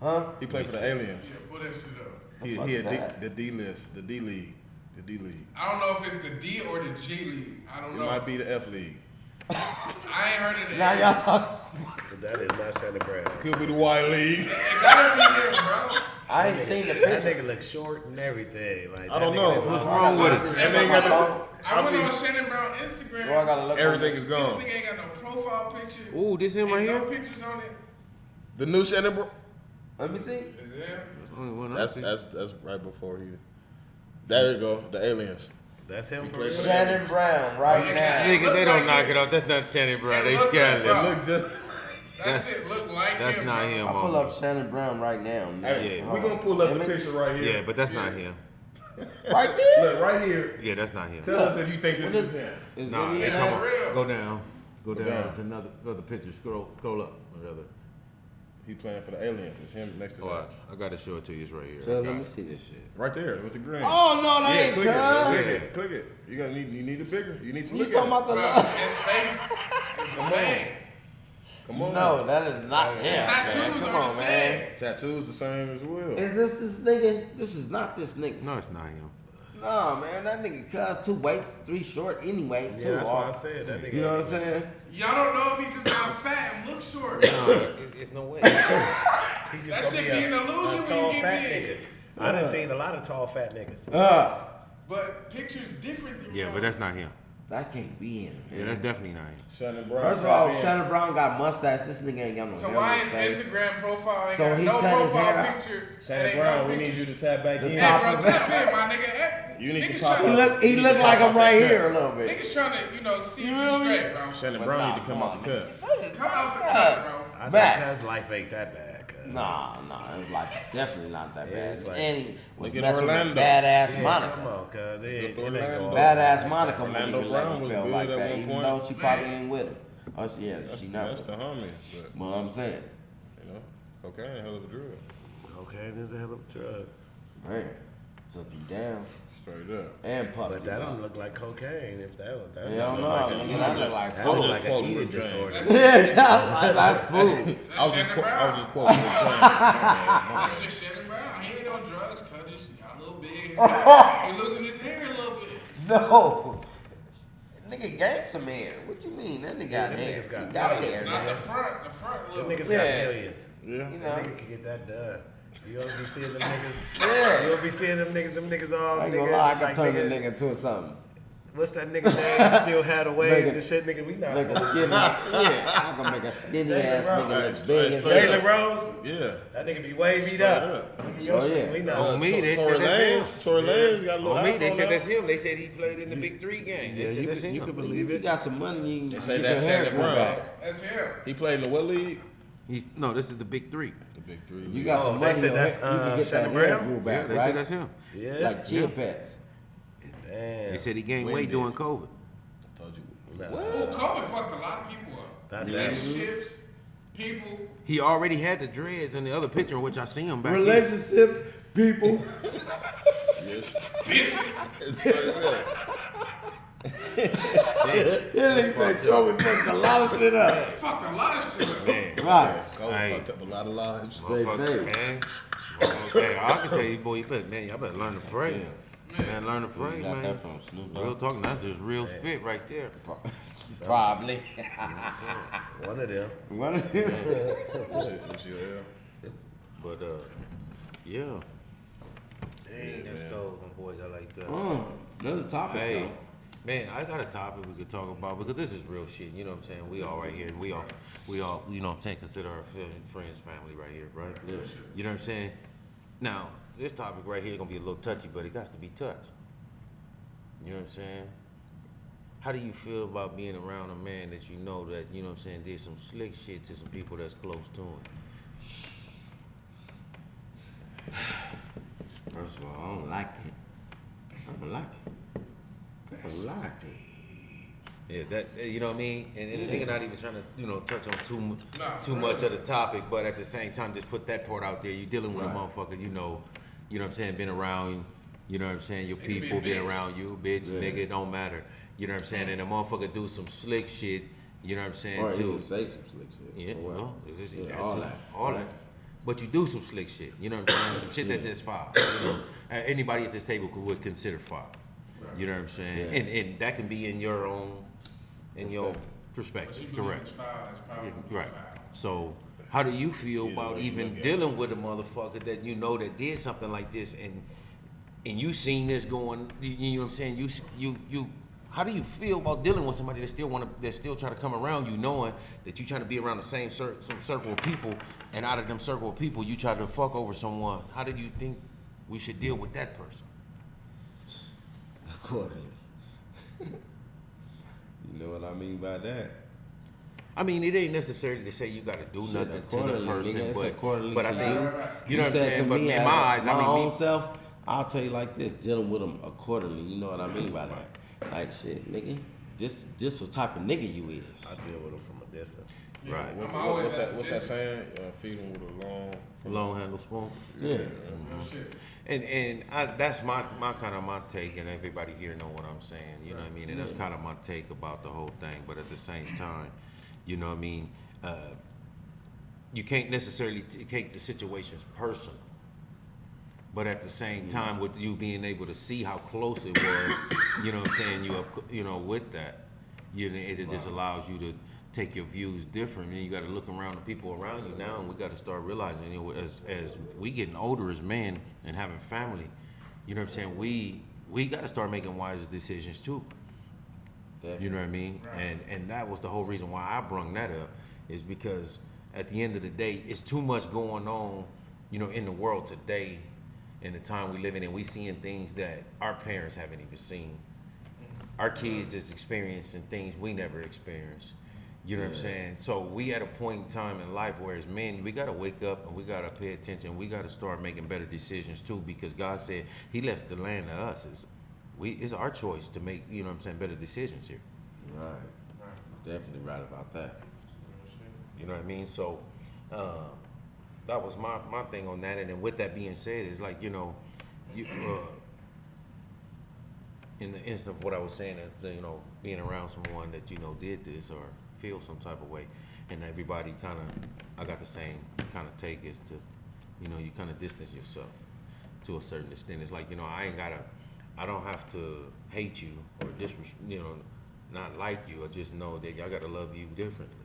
on. Huh? He played for the aliens. Yeah, pull that shit up. He fuck had is that? the D list, the D league, the D league. I don't know if it's the D or the G League. I don't It know. might be the F league. I ain't heard of the Now y'all talking. That is not Shannon Brown. Could be the Y league. It gotta be him, bro. I ain't seen the That picture. nigga looks short and everything. Like I don't know. What's I wrong gotta with watch it? this And shit they on got my the- phone. I went on Shannon Brown Instagram. Bro, I gotta look. Everything on is this. This gone. nigga ain't got no profile picture. Ooh, this him right Ain't here? no pictures on it. The new Shannon Brown. Let me see. Is it him? That's the only one I That's see. that's right before he. There you go. The aliens. That's him for played real? for Shannon Brown right now. Nigga, Look they don't like knock it. it off. That's not Shannon Brown. It They look scanning like- him. bro. Look just. That shit look like That's him. not bro. him. I pull up Shannon Brown right now. Man. Hey, Yeah. we gonna pull up the Emac? picture right here. Yeah, but that's not him. Right there. Look right here. Yeah, that's not him. Tell us if you think this is him. Is Nah, it hey, in come there? on. real. Go down. Go Go down. down. It's another picture. Scroll up. Another. He playing for the aliens. It's him next to Watch. that. I gotta show it to you. It's right here. Well, I let got me it. see this shit. Right there with the green. Oh no, that yeah, ain't click it. Click cuz. it. Click it. You need it bigger. You need to You look talking at about the Bro, love? his face is the same. it. Come on. No, that is not him. Tattoos man. are Come the on, same. man. Tattoos the same as well. Is this nigga? This is not this nigga. No, it's not him. Nah, man, that nigga cuz 2 weight, 3 short anyway. Yeah, 2 that's what I off. said. That nigga. You know what I'm saying? Y'all don't know if he just got fat and look short. It's no way. He That just gonna shit be an illusion when tall you fat get nigga. big. I done seen a lot of tall fat niggas. But pictures different than Yeah, but that's not him. That can't be him. Yeah, that's definitely not him. Shannon Brown. First of all, tap in. Shannon Brown got mustache. This nigga ain't got no So hair why on his his face. Instagram profile ain't So got he no cut his profile hair out. picture? That Shannon ain't Brown, no we picture. need you to tap back The in. top Hey, bro, of it. tap in, my nigga. You need to Niggas pop tryna- up. He look like I'm right here a little bit. Niggas trying to, see if You you feel me? straight, bro. Shannon But Brown nah, need to come out the cut. Come out the cut, bro. I Back. think his life ain't that bad. Cuz. Nah, it's like it's definitely not that Yeah, bad. it's like- And he was Look at messing with Orlando. badass Yeah, Monica. come on, cuz. It ain't Orlando. go Badass Monica Orlando maybe Brown like was felt good like at that, one even point. though she probably ain't with him. Oh, she not. That's With the him. homie. But, But I'm saying, cocaine, hell of a drug. Cocaine is a hell of a drug. man, took him down Straight up. and puffed But him that up. don't look like cocaine. If that was that, Hell just no, look like nigga, a, that look like that look food. like an quoting eating Rick James. disorder. Yeah, that's food. I was Shannon just Brown. quoting the That's just Shannon Brown. He ain't on drugs, cuz he just got a little big. He losing his hair a little bit. No. Nigga gained some hair. What you mean? That nigga got them hair. niggas got He got hair. hair, Not the man. front. The front Them look. niggas Yeah. got millions. Yeah. You Them know? niggas can get that done. You don't be seeing them niggas. Yeah. You don't be seeing them niggas all I ain't nigga. gonna lie, I can like turn the nigga, nigga into something. What's that nigga name? Still had a waves Nigga. and shit, nigga. We not. Make a skinny, yeah, I can make a skinny ass Jalen nigga Rose. look big as Straight hell. Jalen Rose. Yeah. That nigga be way beat Straight up. up. Nigga, your Oh, shit, yeah. we not. On me, they Tory said that's him. Lanez. Tory Lanez got a little On me, half they on said that. that's him. They said he played in the Big 3 game. They Yeah, said you that's could, him. you could believe You it. got some money, you They say get that's your hair Shannon grew Brown. back. That's him. He played in the what league? No, this is the Big 3. The Big Three. You got Oh, some they money, said your that's, hair, you can get Shannon that hair Brown? grew Yeah, back, they right? said that's him. Yeah. Like chia pets. Damn. They said he gained When weight did? during COVID. I told you. Oh, COVID fucked a lot of people up. Not that. Relationships, people. He already had the dreads in the other picture in which I see him back here. Relationships, people. Yes. Bitches. He said COVID fucked a lot of shit up. Fucked a lot of shit up. Man, Right. COVID Hey. fucked up a lot of lives. motherfucker, man. Okay, I can tell you, boy, y'all better learn to pray. Man, learn to pray, You got man. that from Snoop Dogg? Real talking, that's just real spit right there. Probably. One of them. One of them. What's your hair? But yeah. Dang, that's cold, my boys. I like that. Another topic, Hey, though. man, I got a topic we could talk about because this is real shit. You know what I'm saying? We all right here, and we all, you know what I'm saying, consider our friends, family right here, right? Yeah. You know what I'm saying? Now, this topic right here is gonna be a little touchy, but it got to be touched. You know what I'm saying? How do you feel about being around a man that you know that, you know what I'm saying, did some slick shit to some people that's close to him? First of all, I don't like it. I don't like it. I don't like it. Yeah, that you know what I mean, and the nigga not even trying to touch on Nah, too for much of the topic, but at the same time, just put that part out there. You dealing with a motherfucker, you know what I'm saying, been around you, you know what I'm saying, your It could be a people been bitch. around you, bitch, Yeah. nigga, it don't matter, you know what I'm saying, and the motherfucker do some slick shit, you know what I'm saying, Or too. even say some slick shit. Yeah, or what. well, it's just Yeah, that all too. that. All that. But you do some slick shit, you know what I'm saying, some shit that just foul. You know? Anybody at this table would consider foul. You know what I'm saying, Yeah. and that can be in your own. In your But perspective, you believe correct. it's foul, it's probably Right. foul. So, how do you feel about way you even look at dealing with a motherfucker that you know that did something like this, and you seen this going? You know what I'm saying? You. How do you feel about dealing with somebody that still try to come around you, knowing that you trying to be around the same circle of people, and out of them circle of people, you try to fuck over someone? How do you think we should deal with that person? Accordingly. You know what I mean by that? I mean, it ain't necessarily to say you got to do nothing to the person, but I think, you know what I'm saying? But in my eyes, my own self, I'll tell you like this, dealing with them accordingly. You know what I mean by that? Like, shit, nigga, this the type of nigga you is. I deal with them from a distance. Yeah, Right. What's that saying? Feed them with a long handle spoon. Yeah. No shit. And that's my kind of my take, and everybody here know what I'm saying. You know what I mean? And that's kind of my take about the whole thing. But at the same time, you know what I mean? You can't necessarily take the situations personal. But at the same time, with you being able to see how close it was, you know what I'm saying? You know, with that, it just allows you to take your views different. And you got to look around the people around you now, and we got to start realizing, you know, as we getting older as men and having family, you know what I'm saying? We got to start making wiser decisions too. You know what I mean? Right. And that was the whole reason why I brung that up, is because at the end of the day, it's too much going on, you know, in the world today, in the time we live in, and we seeing things that our parents haven't even seen. Our kids is experiencing things we never experienced. You know what I'm saying? So we at a point in time in life where as men, we got to wake up and we got to pay attention. We got to start making better decisions too, because God said he left the land to us. It's our choice to make, you know what I'm saying, better decisions here. Right. Definitely right about that. You know what I mean? So that was my thing on that. And then with that being said, is like, you know, in the instant of what I was saying, is the, you know, being around someone that, you know, did this or feel some type of way, and everybody kind of, I got the same kind of take, is to, you know, you kind of distance yourself to a certain extent. It's like, you know, I don't have to hate you or you know, not like you. I just know that I got to love you differently.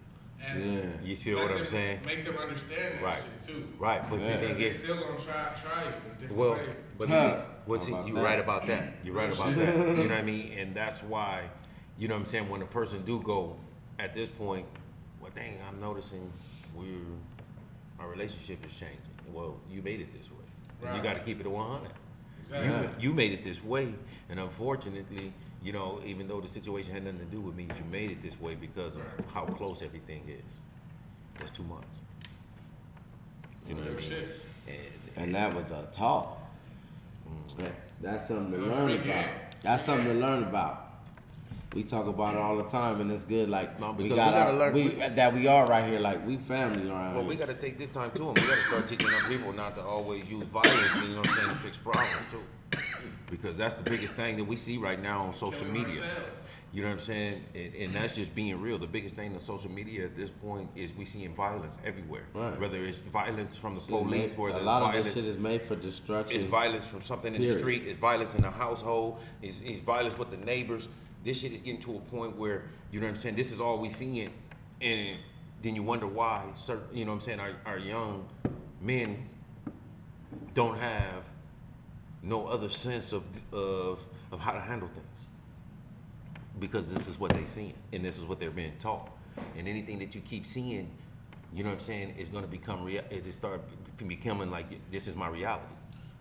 And you feel what I'm saying? Make them understand that shit too. Right, but the thing they're is, still gonna try it in a different way. But you right about that. You're right about that. You know what I mean? And that's why, you know what I'm saying, when a person do go at this point, well, dang, I'm noticing our relationship is changing. Well, you made it this way. And you got to keep it at 100. Exactly. You made it this way, and unfortunately, you know, even though the situation had nothing to do with me, you made it this way because of how close everything is. That's too much. You know what I mean? And that was a talk. That's something to learn about. That's something to learn about. We talk about it all the time, and it's good. Like, we gotta learn that we are right here. Like, we family around here. We gotta take this time too, and we gotta start teaching our people not to always use violence. You know what I'm saying, to fix problems too, because that's the biggest thing that we see right now on social media. You know what I'm saying, and that's just being real. The biggest thing on social media at this point is we seeing violence everywhere. Right. Whether it's violence from the police, or a lot of this shit is made for destruction. It's violence from something in the street. It's violence in the household. It's violence with the neighbors. This shit is getting to a point where, you know what I'm saying, this is all we seeing, and then you wonder why certain, you know what I'm saying, our young men don't have no other sense of how to handle things, because this is what they seeing and this is what they're being taught, and anything that you keep seeing, you know what I'm saying, is going to become it start becoming like, this is my reality.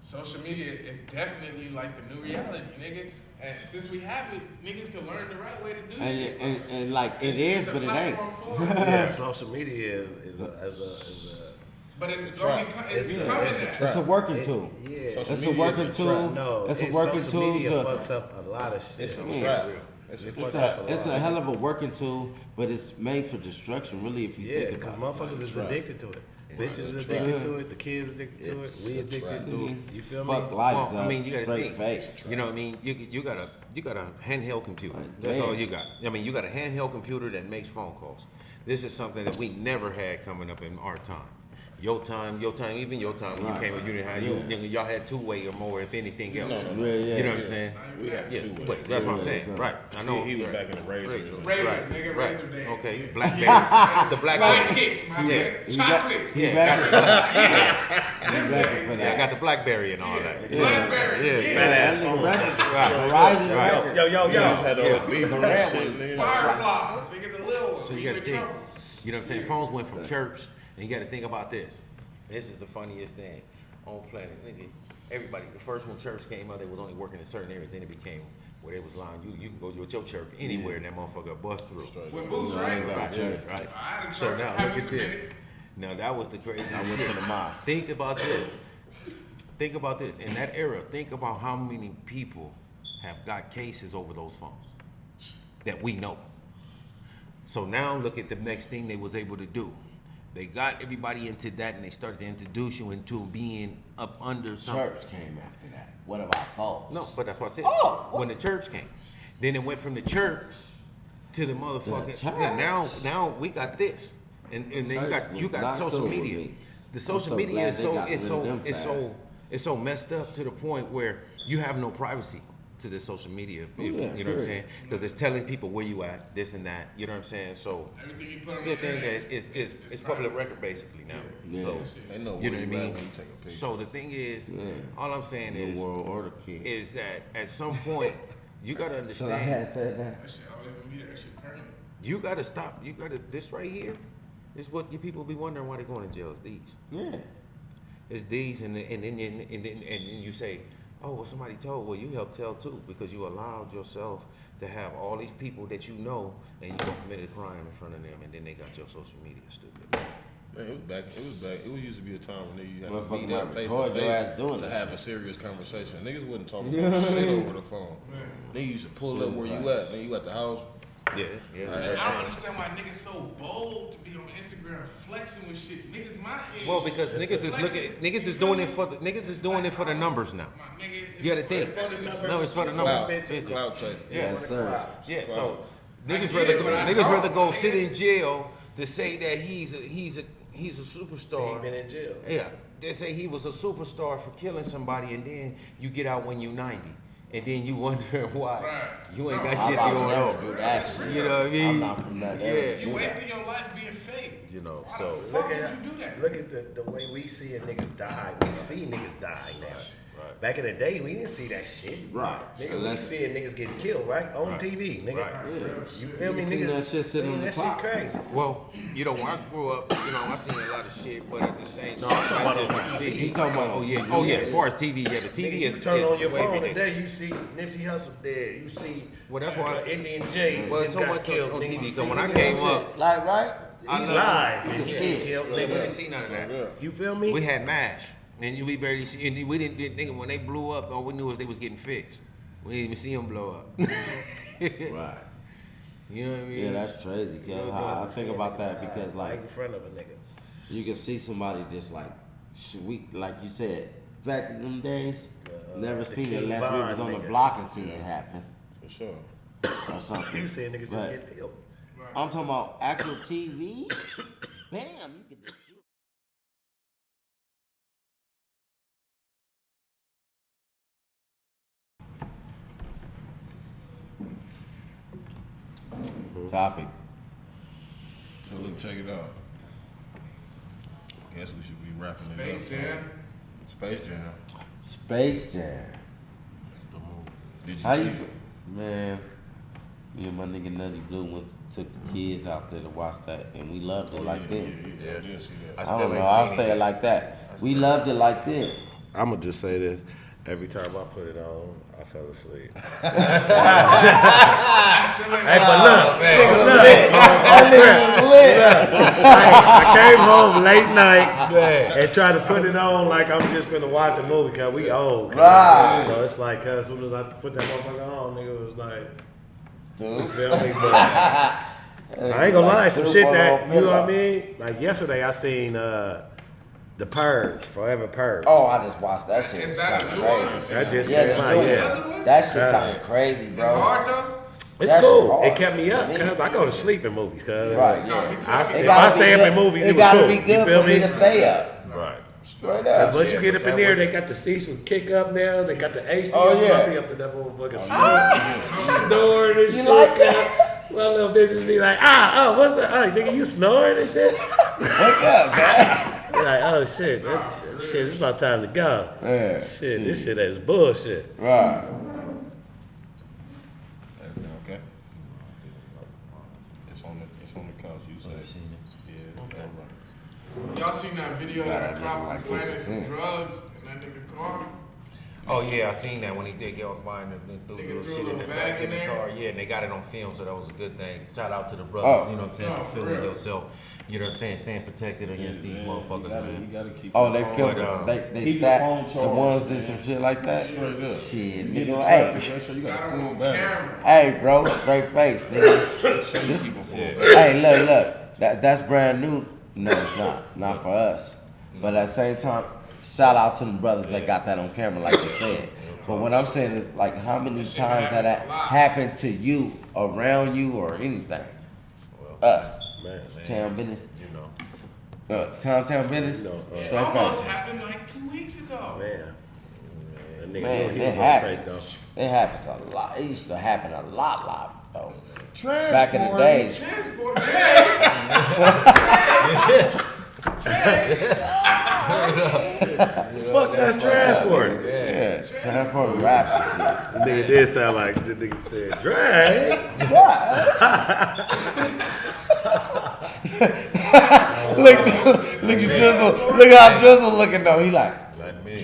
Social media is definitely like the new reality, nigga. And since we have it, niggas can learn the right way to do shit. And like, it is, but it ain't. Yeah, social media is a but it's becoming that. It's a working tool. It's a working tool. No, it's a working social tool. Media fucks up a lot of shit. It's a trap. It's a hell of a working tool, but it's made for destruction, really, if you think about it. Yeah, because motherfuckers is addicted to it. Bitches is addicted to it. The kids addicted to it. We addicted to it. You feel me? Fuck lives I mean, you gotta straight think. face. You know what I mean? You got a handheld computer. That's all you got. I mean, you got a handheld computer that makes phone calls. This is something that we never had coming up in our time. Your time, even your time when you came up, you didn't have y'all had two-way or more, if anything else. You know what I'm saying? We had two-way. But that's what I'm saying. Right. I know. He was back in the Razor. Razor days. Okay. Blackberry. The Blackberry. Sidekicks, my man. Chocolates. I got the Blackberry and all that. Blackberry. Fat ass phone. Verizon record. Yo. Fireflies. They get the little ones. So you got to think. You know what I'm saying? Phones went from chirps, and you got to think about this. This is the funniest thing on planet. Everybody, the first when chirps came out, they was only working in certain areas. Then it became where they was lying. You can go to your church anywhere and that motherfucker bust through. With boots, right? Right. I had a So church. now Have look me at some this. minutes. Now that was the crazy I went shit. to the mosque. Think about this. Think about this. In that era, think about how many people have got cases over those phones that we know. So now look at the next thing they was able to do. They got everybody into that and they started to introduce you into being up under something. Church came after that. What about phones? No, but that's what I said. Oh, what? When the church came. Then it went from the church to the motherfucking. The church? Yeah, now we got this. And then you got Not social cool with media. me. The social so media glad is they so got it's rid so of them it's fast. so it's so messed up to the point where you have no privacy to this social media. You know what I'm period. saying? Because it's telling people where you at, this and that. You know what I'm saying? So Everything you put on the the thing internet is it's public record basically now. Yeah. So They know where you know what I you at mean? when you take a picture. So the thing is, all I'm saying New is World Order kid. is that at some point you gotta So I understand. had said that. That shit always gonna be there. That shit permanent. You gotta stop. You gotta. This right here is what you people be wondering why they going to jail. It's these. Yeah. It's these, and then you say, oh, well, somebody told. Well, you helped tell too because you allowed yourself to have all these people that you know, and you go commit a crime in front of them, and then they got your social media stupid. Man, it was back. It used to be a time when you had to Motherfucker meet up might face record to your ass face doing to this have shit. a serious conversation. Niggas wouldn't talk about shit over the phone. They used to pull up where you at. Then you at the house. Yeah. I don't understand why niggas so bold to be on Instagram flexing with shit. Niggas my age. Well, because niggas is looking. Niggas is doing it for the. Niggas is doing it for the numbers now. My nigga, You gotta think. No, it's for the numbers. Cloud chasing. Yeah. Yes, sir. Yeah, so I niggas get rather it, but I niggas don't. rather go sit in jail to say that he's a superstar. He been in jail. Yeah, they say he was a superstar for killing somebody, and then you get out when you 90, and then you wonder why Right. you ain't I'm got shit about to going never on. do that shit. You know what I mean? I'm not from that era. Yeah. You wasting your life being fake. You know, Why so the fuck would you do that? Look at the way we see niggas die. We see niggas die now. Right. Back in the day, we didn't see that shit. Right. Nigga, we Unless- seeing niggas getting killed, right? On Right. TV, nigga. Right. You feel me, You seen niggas? that shit sitting on the that clock. shit crazy. well, you know, when I grew up, you know, I seen a lot of shit, but at the same time, I'm talking about that's on just TV. He talking about Oh on yeah, TV. oh yeah. As far as TV, yeah, the Nigga, TV you is turn on your way phone bigger. today, you see Nipsey Hussle dead. You see Well, that's why- Indian J Well, it's so got much killed. on nigga. TV. You So see when I niggas came that up, shit. Like, right? I He love- live You and can shit see it. killed, we nigga. didn't see none of that. You feel me? We had MASH, and we barely see. And we didn't think when they blew up, all we knew was they was getting fixed. We didn't even see them blow up. Right. You know what I mean? Yeah, that's crazy. Cause I think about that because right like in front of a nigga. you can see somebody just like like you said, back in them days, never the seen it King unless we was Von on the nigga. block and seen it happen For sure. or something. You seeing niggas just But get killed. I'm talking about actual TV. Bam, you can just see. Topic. So look, check it out. Guess we should be wrapping it up. Space Jam. Space Jam. Space Jam. Did you How see you it? feel? Man, me and my nigga Nutty Blue took the kids out there to watch that, and we loved it like that. Yeah, I did see that. I don't know, I'll say it like that. We loved it like that. I'm gonna just say this. Every time I put it on, I fell asleep. Hey, I came home late nights and tried to put it on like I'm just gonna watch a movie because we old. Right. So it's like, as soon as I put that motherfucker on, nigga was like, you Dude. feel me? But I ain't gonna lie, some shit that, you know what I mean? Like yesterday I seen The Purge, Forever Purge. Oh, I just watched that shit. Is It's that a kinda new one? crazy. That just Yeah, came the out, new yeah. one. That shit kind of crazy, bro. It's hard though. It's That shit cool. hard. It kept me up because I go to sleep in movies. Cause Right, No, yeah. he I, told me. if I stay up in good- movies, it was gotta cool. be You good feel for me me? to stay up. Right. Straight up. Once you get up in there, they got the seats with kick up now. They got the AC Oh, on. yeah. I be up in that motherfucker snoring and shit. like that? My little bitches be like, what's that? Oh, nigga, you snoring and shit? Wake up, man. Be like, oh shit, shit, it's about time to go. Yeah, Shit, this shit is bullshit. Right. Okay. It's on the couch. You said. Yeah, it's all right. Y'all seen that video that a Gotta cop look like planted 50 some Cent. drugs in that nigga car? Oh yeah, I seen that when he did get off mine and threw Nigga the little threw a shit in little the bag back in of the there. car. Yeah, and they got it on film, so that was a good thing. Shout out to the brothers, Oh. you know what I'm saying, No, for for feeling real. yourself. You know what I'm saying, staying protected against these motherfuckers, You man. gotta keep Oh, your they phone- filmed But, it. They keep your stacked phone the charged, ones did man. some shit like that. Straight up. Shit, You nigga. get in Hey, traffic, make sure you got Got a him full on battery. camera. hey, bro, straight face, nigga. Show these people full battery. Hey, look. That's brand new. No, it's not for us. But at the same time, shout out to the brothers that got that on camera, like you said. But what I'm saying is, like, how many times that happened to you, around you, or anything? Us. Man, Town business. You know. Town business. It Straight almost face. happened like 2 weeks ago. man. That nigga knew Man, he it was gonna take happens. them. It happens a lot. It used to happen a lot, though. Transport. Back in the days. Transport, Jay. Fuck that's transport. Yeah, transport raps and shit. The nigga did sound like the nigga said, drag. Look at Drizel. Look how Drizel looking though. He like, Like me.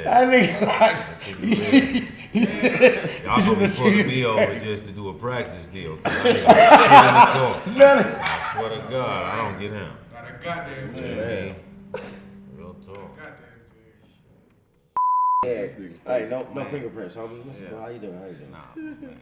that nigga like, Y'all gonna be pulling me over just to do a practice deal. 'Cause I ain't shit in the car. I swear to God, I don't get out. Got a goddamn thing. Man. Real talk. Goddamn thing. hey, no fingerprints, homie. Listen, bro, how you doing? Nah, man. Listen.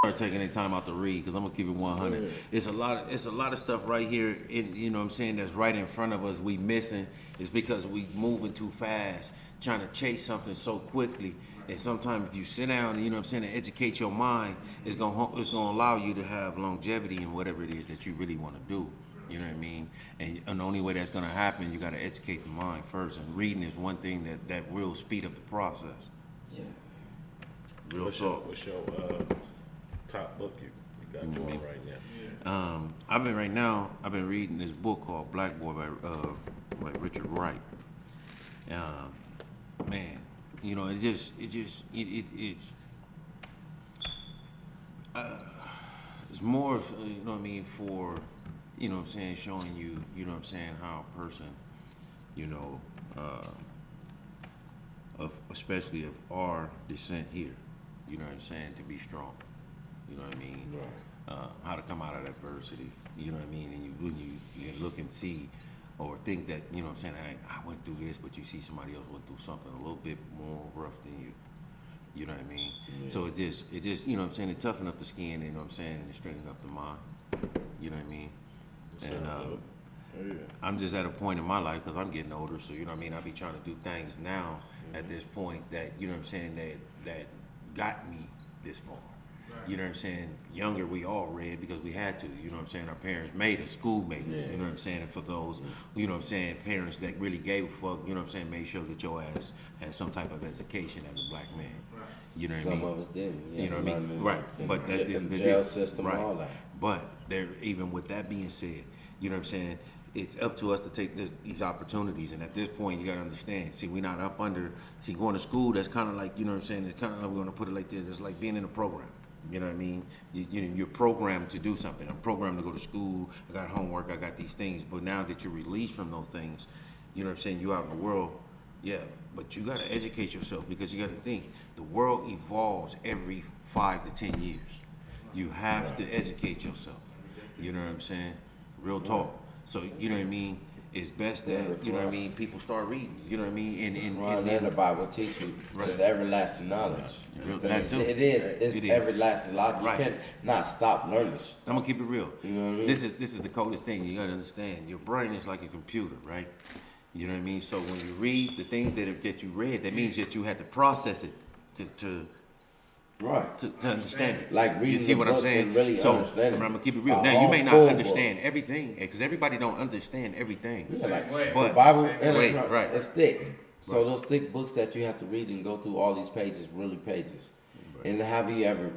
Start taking any time out to read because I'm gonna keep it 100. It's a lot of stuff right here in, you know what I'm saying, that's right in front of us we missing. It's because we moving too fast, trying to chase something so quickly. And sometimes if you sit down and, you know what I'm saying, and educate your mind, it's gonna allow you to have longevity in whatever it is that you really want to do. You know what I mean? And the only way that's gonna happen, you gotta educate the mind first. And reading is one thing that will speed up the process. Yeah. Real What's talk. your top book you got going right now? I've been reading this book called Black Boy by Richard Wright. Man, you know, it's more of, you know what I mean, for, you know what I'm saying, showing you, you know what I'm saying, how a person, you know, especially of our descent here, you know what I'm saying, to be strong. You know what I mean? Right. How to come out of adversity. You know what I mean? And when you look and see or think that, you know what I'm saying, I went through this, but you see somebody else went through something a little bit more rough than you. You know what I mean? Yeah. So it just, you know what I'm saying, it toughen up the skin, you know what I'm saying, and it straighten up the mind. You know what I mean? And I'm just at a point in my life, because I'm getting older, so you know what I mean, I be trying to do things now at this point that, you know what I'm saying, that got me this far. You know what I'm saying? Younger, we all read because we had to. You know what I'm saying? Our parents made us, school made us. You know what I'm saying? And for those, you know what I'm saying, parents that really gave a fuck, you know what I'm saying, made sure that your ass had some type of education as a black man. You know what I mean? Some of us didn't. Yeah, you know what I mean? Right. But that is the jail system right. and all that. But there, even with that being said, you know what I'm saying? It's up to us to take these opportunities, and at this point, you gotta understand. See, we're not up under. See, going to school, that's kind of like, you know what I'm saying. It's kind of like, we're gonna put it like this. It's like being in a program. You know what I mean? You're programmed to do something. I'm programmed to go to school. I got homework. I got these things. But now that you're released from those things, you know what I'm saying? You out in the world, yeah. But you got to educate yourself, because you got to think the world evolves every 5 to 10 years. You have to educate yourself. You know what I'm saying? Real talk. So you know what I mean? It's best that, you know what I mean, people start reading. You know what I mean? And the Bible teach you it's everlasting knowledge. That too. It is. It's everlasting knowledge. You Right. can't not stop learning. I'm gonna keep it real. You know what I mean? This is the coldest thing. You gotta understand. Your brain is like a computer, right? You know what I mean? So when you read the things that you read, that means that you had to process it to understand it. Like reading you see the what I'm book saying? and really so understanding I'm gonna keep it real. a Now you may not whole understand everything, because everybody don't understand everything. Yeah, like, But the Bible, right. it's thick. So those thick books that you have to read and go through all these pages, really pages. Right. And have you ever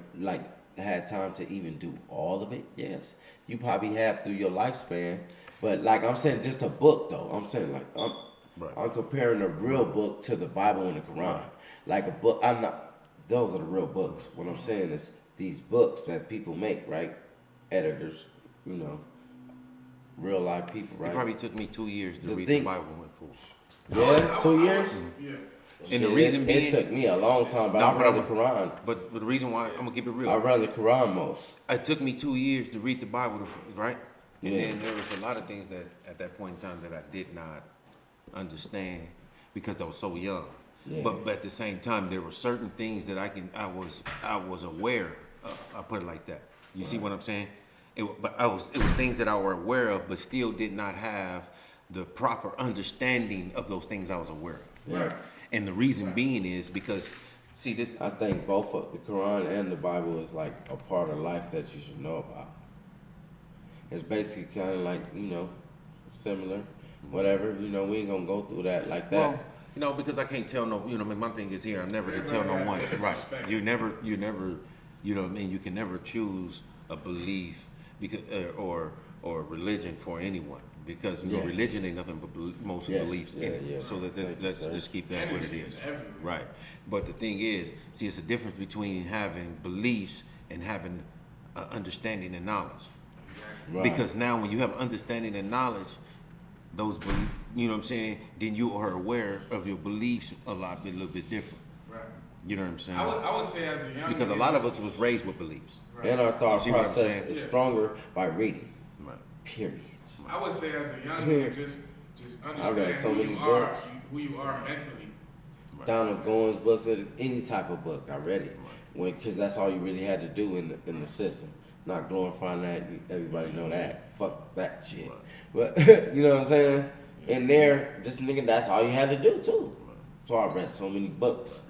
had time to even do all of it? Yes, you probably have through your lifespan. But like I'm saying, just a book though. I'm saying like I'm comparing a real book to the Bible and the Quran. Like a book, I'm not. Those are the real books. What I'm saying is these books that people make, right? Editors, you know, real life people, right? It probably took me 2 years to The read thing- the Bible in full. Yeah, 2 years. Yeah. And the Shit, reason it being, took me a long time, but I read the Quran. But the reason why I'm gonna keep it real, I read the Quran most. it took me 2 years to read the Bible, right? And Yeah. then there was a lot of things that at that point in time that I did not understand because I was so young. Yeah. But at the same time, there were certain things that I was aware of. I put it like that. You see what I'm saying? It was things that I were aware of, but still did not have the proper understanding of those things I was aware of. Right. And the reason being is because, see this. I think both of the Quran and the Bible is like a part of life that you should know about. It's basically kind of like, similar, whatever. We ain't gonna go through that like that. Well, because I can't tell no. My thing is here. I'm never to tell no one. Right. You never. You know what I mean. You can never choose a belief because or religion for anyone. Because Yes. religion ain't nothing but most Yes. beliefs in it. Yeah. So Thank you, let's sir. just keep that what it Energy is. is everywhere. Right. But the thing is, see, it's a difference between having beliefs and having understanding and knowledge. Right. Because now when you have understanding and knowledge, you know what I'm saying, then you are aware of your beliefs a little bit different. Right. You know what I'm saying? I would say as a young Because a nigga, lot of us was raised with beliefs. And our thought You see what I'm process saying? is stronger by reading. Right. Period. I would say as a young nigga, just understand so who many you are, books. who you are mentally. Donald Goins books, or any type of book, I read it. Because that's all you really had to do in the system. Not glorifying that, everybody know that. Fuck that shit. But, you know what I'm saying? In there, this nigga, that's all you had to do too. So I read so many books.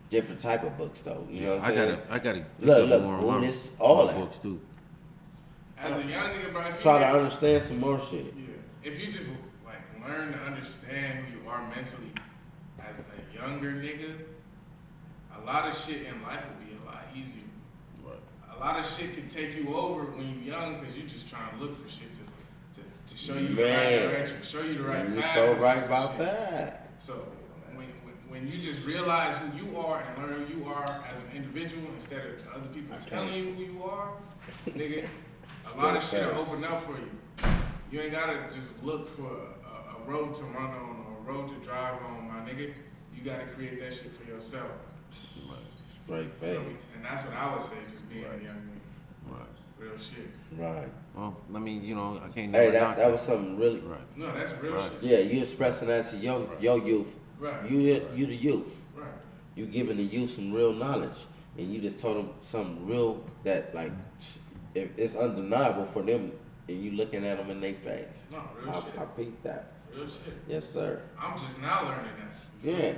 Different type of books though. You know what I'm saying? I gotta Look, more Buddhist, all my that. books too. As a young nigga, bro, if you Try to get- understand some more shit. Yeah. If you just like learn to understand who you are mentally as a younger nigga, a lot of shit in life will be a lot easier. Right. A lot of shit can take you over when you're young because you're just trying to look for shit to show you the right Man. direction, show you the right You're path. so and right shit. about that. So when you just realize who you are and learn who you are as an individual instead of other people telling you who you are, nigga, a lot of shit will open up for you. You ain't gotta just look for a road to run on or a road to drive on, my nigga. You gotta create that shit for yourself. Straight face. Feel me? And that's what I would say, just being a young nigga. Right. Real shit. Right. Well, I mean, I can't. Hey, never knock that was something really. Right. No, that's real Right. shit. Yeah, you expressing that to your youth. Right. You the youth. Right. You giving the youth some real knowledge, and you just told them something real that like it's undeniable for them, and you looking at them in their face. No, real shit. I peeped that. Real shit. Yes, sir. I'm just now learning that. Yeah,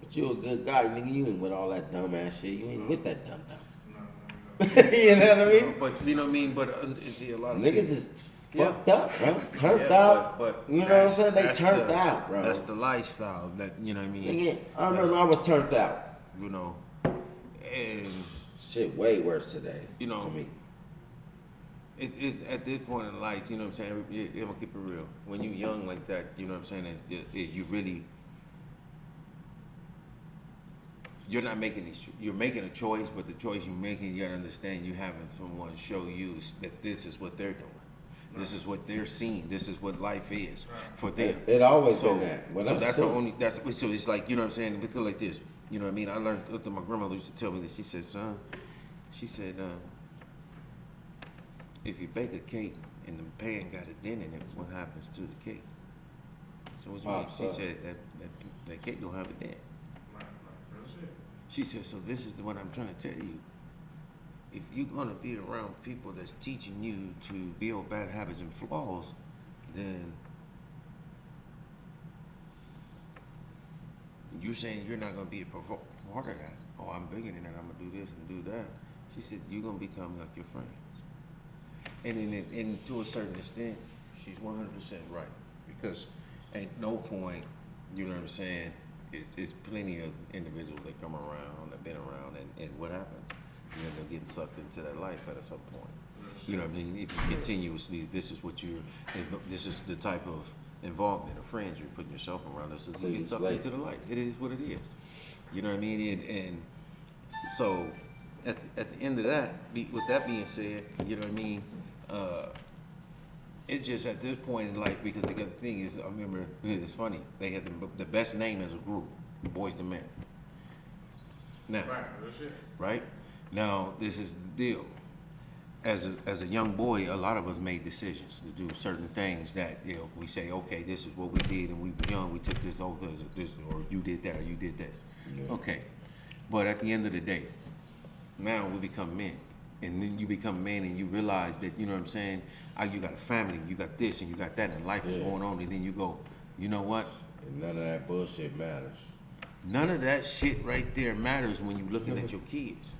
but you a good guy, nigga. You ain't with all that dumb ass shit. You ain't with that dumb dumb. No. You know what I mean? But you know what I mean. But see, a lot of Niggas is fucked up, bro. Turned Yeah, out. but You know what I'm saying? They that's turned the- out, bro. That's the lifestyle that you know what I mean. Nigga, I remember I was turned out. You know, and Shit, way worse today. You know, to me. it at this point in life, you know what I'm saying. I'm gonna keep it real. When you young like that, you know what I'm saying. You really. You're not making these. You're making a choice, but the choice you're making, you gotta understand. You having someone show you that this is what they're doing. This is what they're seeing. This is what life is for them. It always been that. Well, so that's that's true. the only. That's so. It's like you know what I'm saying. Because like this, you know what I mean. I learned. My grandmother used to tell me this. She said, "Son," she said, "if you bake a cake and the pan got a dent in it, what happens to the cake?" So what you mean? She said that cake don't have a dent. Right. Real shit. She said, so this is what I'm trying to tell you. If you're going to be around people that's teaching you to build bad habits and flaws, then you're saying you're not going to be a part of that. Oh, I'm bigger than that. I'm going to do this and do that. She said, you're going to become like your friends. And to a certain extent, she's 100% right. Because at no point, you know what I'm saying, it's plenty of individuals that come around, that been around, and what happened? You end up getting sucked into that life at some point. You know what I mean? If you continuously, this is the type of involvement of friends you're putting yourself around. This is you get sucked into the light. It is what it is. You know what I mean? And so at the end of that, with that being said, you know what I mean? It's just at this point in life because the thing is, I remember it's funny. They had the best name as a group, Boys to Men. Now, real shit. right now, this is the deal. As a young boy, a lot of us made decisions to do certain things that we say, okay, this is what we did, and we were young. We took this over as this, or you did that, or you did this. Yeah. Okay, but at the end of the day, now we become men. And then you become men and you realize that, you know what I'm saying, you got a family, you got this and you got that, and life is going on, and then you go, you know what? And none of that bullshit matters. None of that shit right there matters when you're looking at your kids.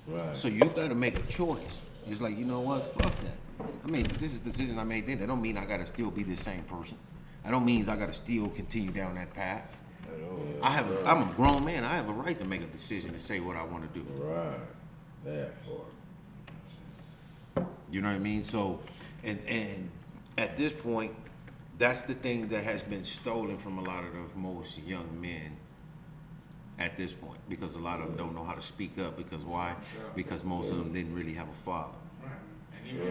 Right. So you gotta make a choice. It's like, you know what, fuck that. I mean, this is the decision I made then. That don't mean I gotta still be the same person. I don't mean I gotta still continue down that path. I'm a grown man. I have a right to make a decision and say what I want to do. Right. That part. You know what I mean? So, and at this point, that's the thing that has been stolen from a lot of the most young men at this point, because a lot of them don't know how to speak up. Because why? Because most of them didn't really have a father.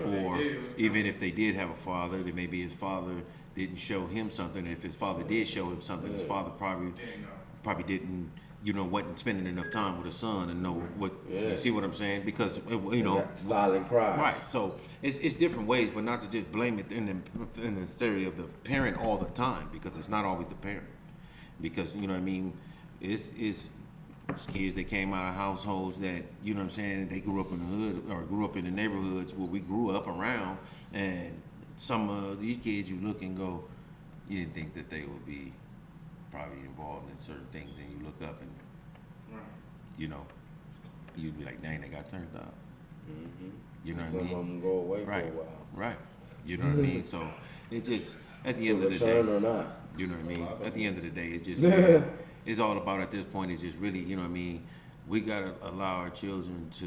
Or even if they did have a father, then maybe his father didn't show him something. And if his father did show him something, his father probably didn't, wasn't spending enough time with his son and know what. You see what I'm saying? Because silent cries. Right. So it's different ways, but not to just blame it in the theory of the parent all the time, because it's not always the parent. Because you know what I mean, it's kids that came out of households that, you know what I'm saying, they grew up in the hood or grew up in the neighborhoods where we grew up around, and some of these kids you look and go, you didn't think that they would be probably involved in certain things, and you look up and you'd be like, dang, they got turned out. Mm-hmm. You know what I mean? Some of them go away for a while. Right. You know what I mean? So it's just at the end of the day, or not. You know what I mean? At the end of the day, it's just it's all about, at this point, it's just really, you know what I mean, we gotta allow our children to,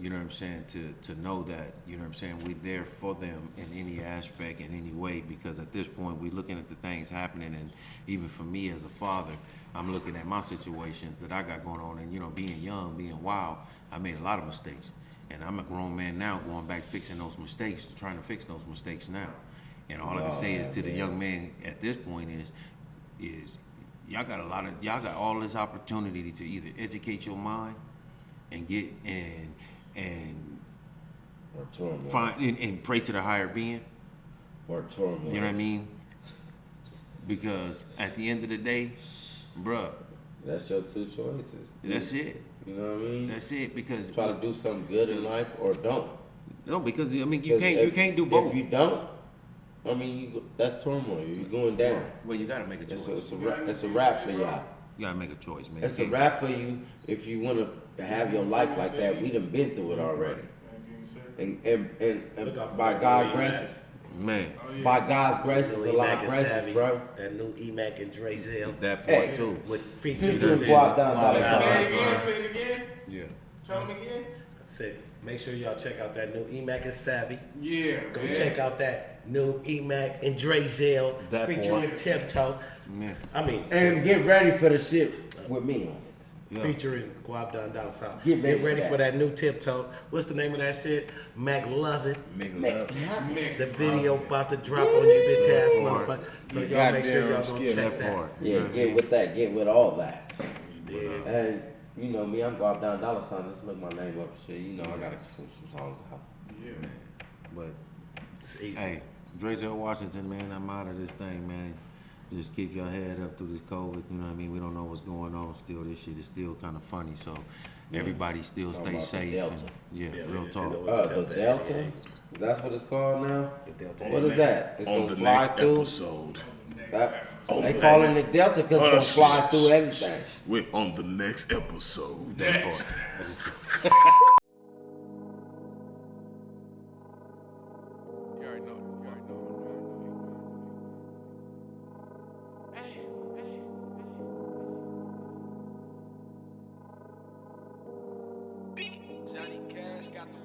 you know what I'm saying, to know that, you know what I'm saying, we're there for them in any aspect, in any way, because at this point we're looking at the things happening, and even for me as a father, I'm looking at my situations that I got going on, and being young, being wild, I made a lot of mistakes. And I'm a grown man now, going back fixing those mistakes, trying to fix those mistakes now. And all I can say is to the young man at this point is y'all got all this opportunity to either educate your mind and get and find and pray to the higher being. Or turmoil. You know what I mean? Because at the end of the day, bruh, that's your two choices. That's it. You know what I mean? That's it. Because try to do something good in life or don't. No, because I mean you can't do both. If you don't, I mean that's turmoil. You're going down. Well, you gotta make a choice. It's a wrap for y'all. You gotta make a choice, man. It's a wrap for you if you want to have your life like that. We done been through it already. And by God's graces, man. By God's graces, a lot of graces, bro. That new Emac and Drezel. That part too. With featuring Gwap down. Say it again. Yeah. Tell them again. Said, make sure y'all check out that new Emac and Savvy. Yeah. Go check out that new Emac and Drezel featuring TipToe. Man. I mean, and get ready for the shit with me on it. Yeah. Featuring Gwap Dollar Sign. Get ready for that new TipToe. What's the name of that shit? Mac Love It. The video about to drop on you bitch ass motherfucker. So y'all make sure y'all go check that. Yeah, get with that. Get with all that. Yeah. And you know me, I'm Gwap Dollar Sign. Just look my name up and shit. You know I gotta some songs out. Yeah. But hey, Drezel Washington, man, I'm out of this thing, man. Just keep your head up through this COVID. You know what I mean? We don't know what's going on still. This shit is still kind of funny. So everybody still stay safe. Delta. Real talk. The Delta? That's what it's called now? The Delta. What is that? It's On gonna the fly next through? episode. They calling it Delta because it's gonna fly through everything. We're on the next episode. Next. You already know. Johnny Cash got the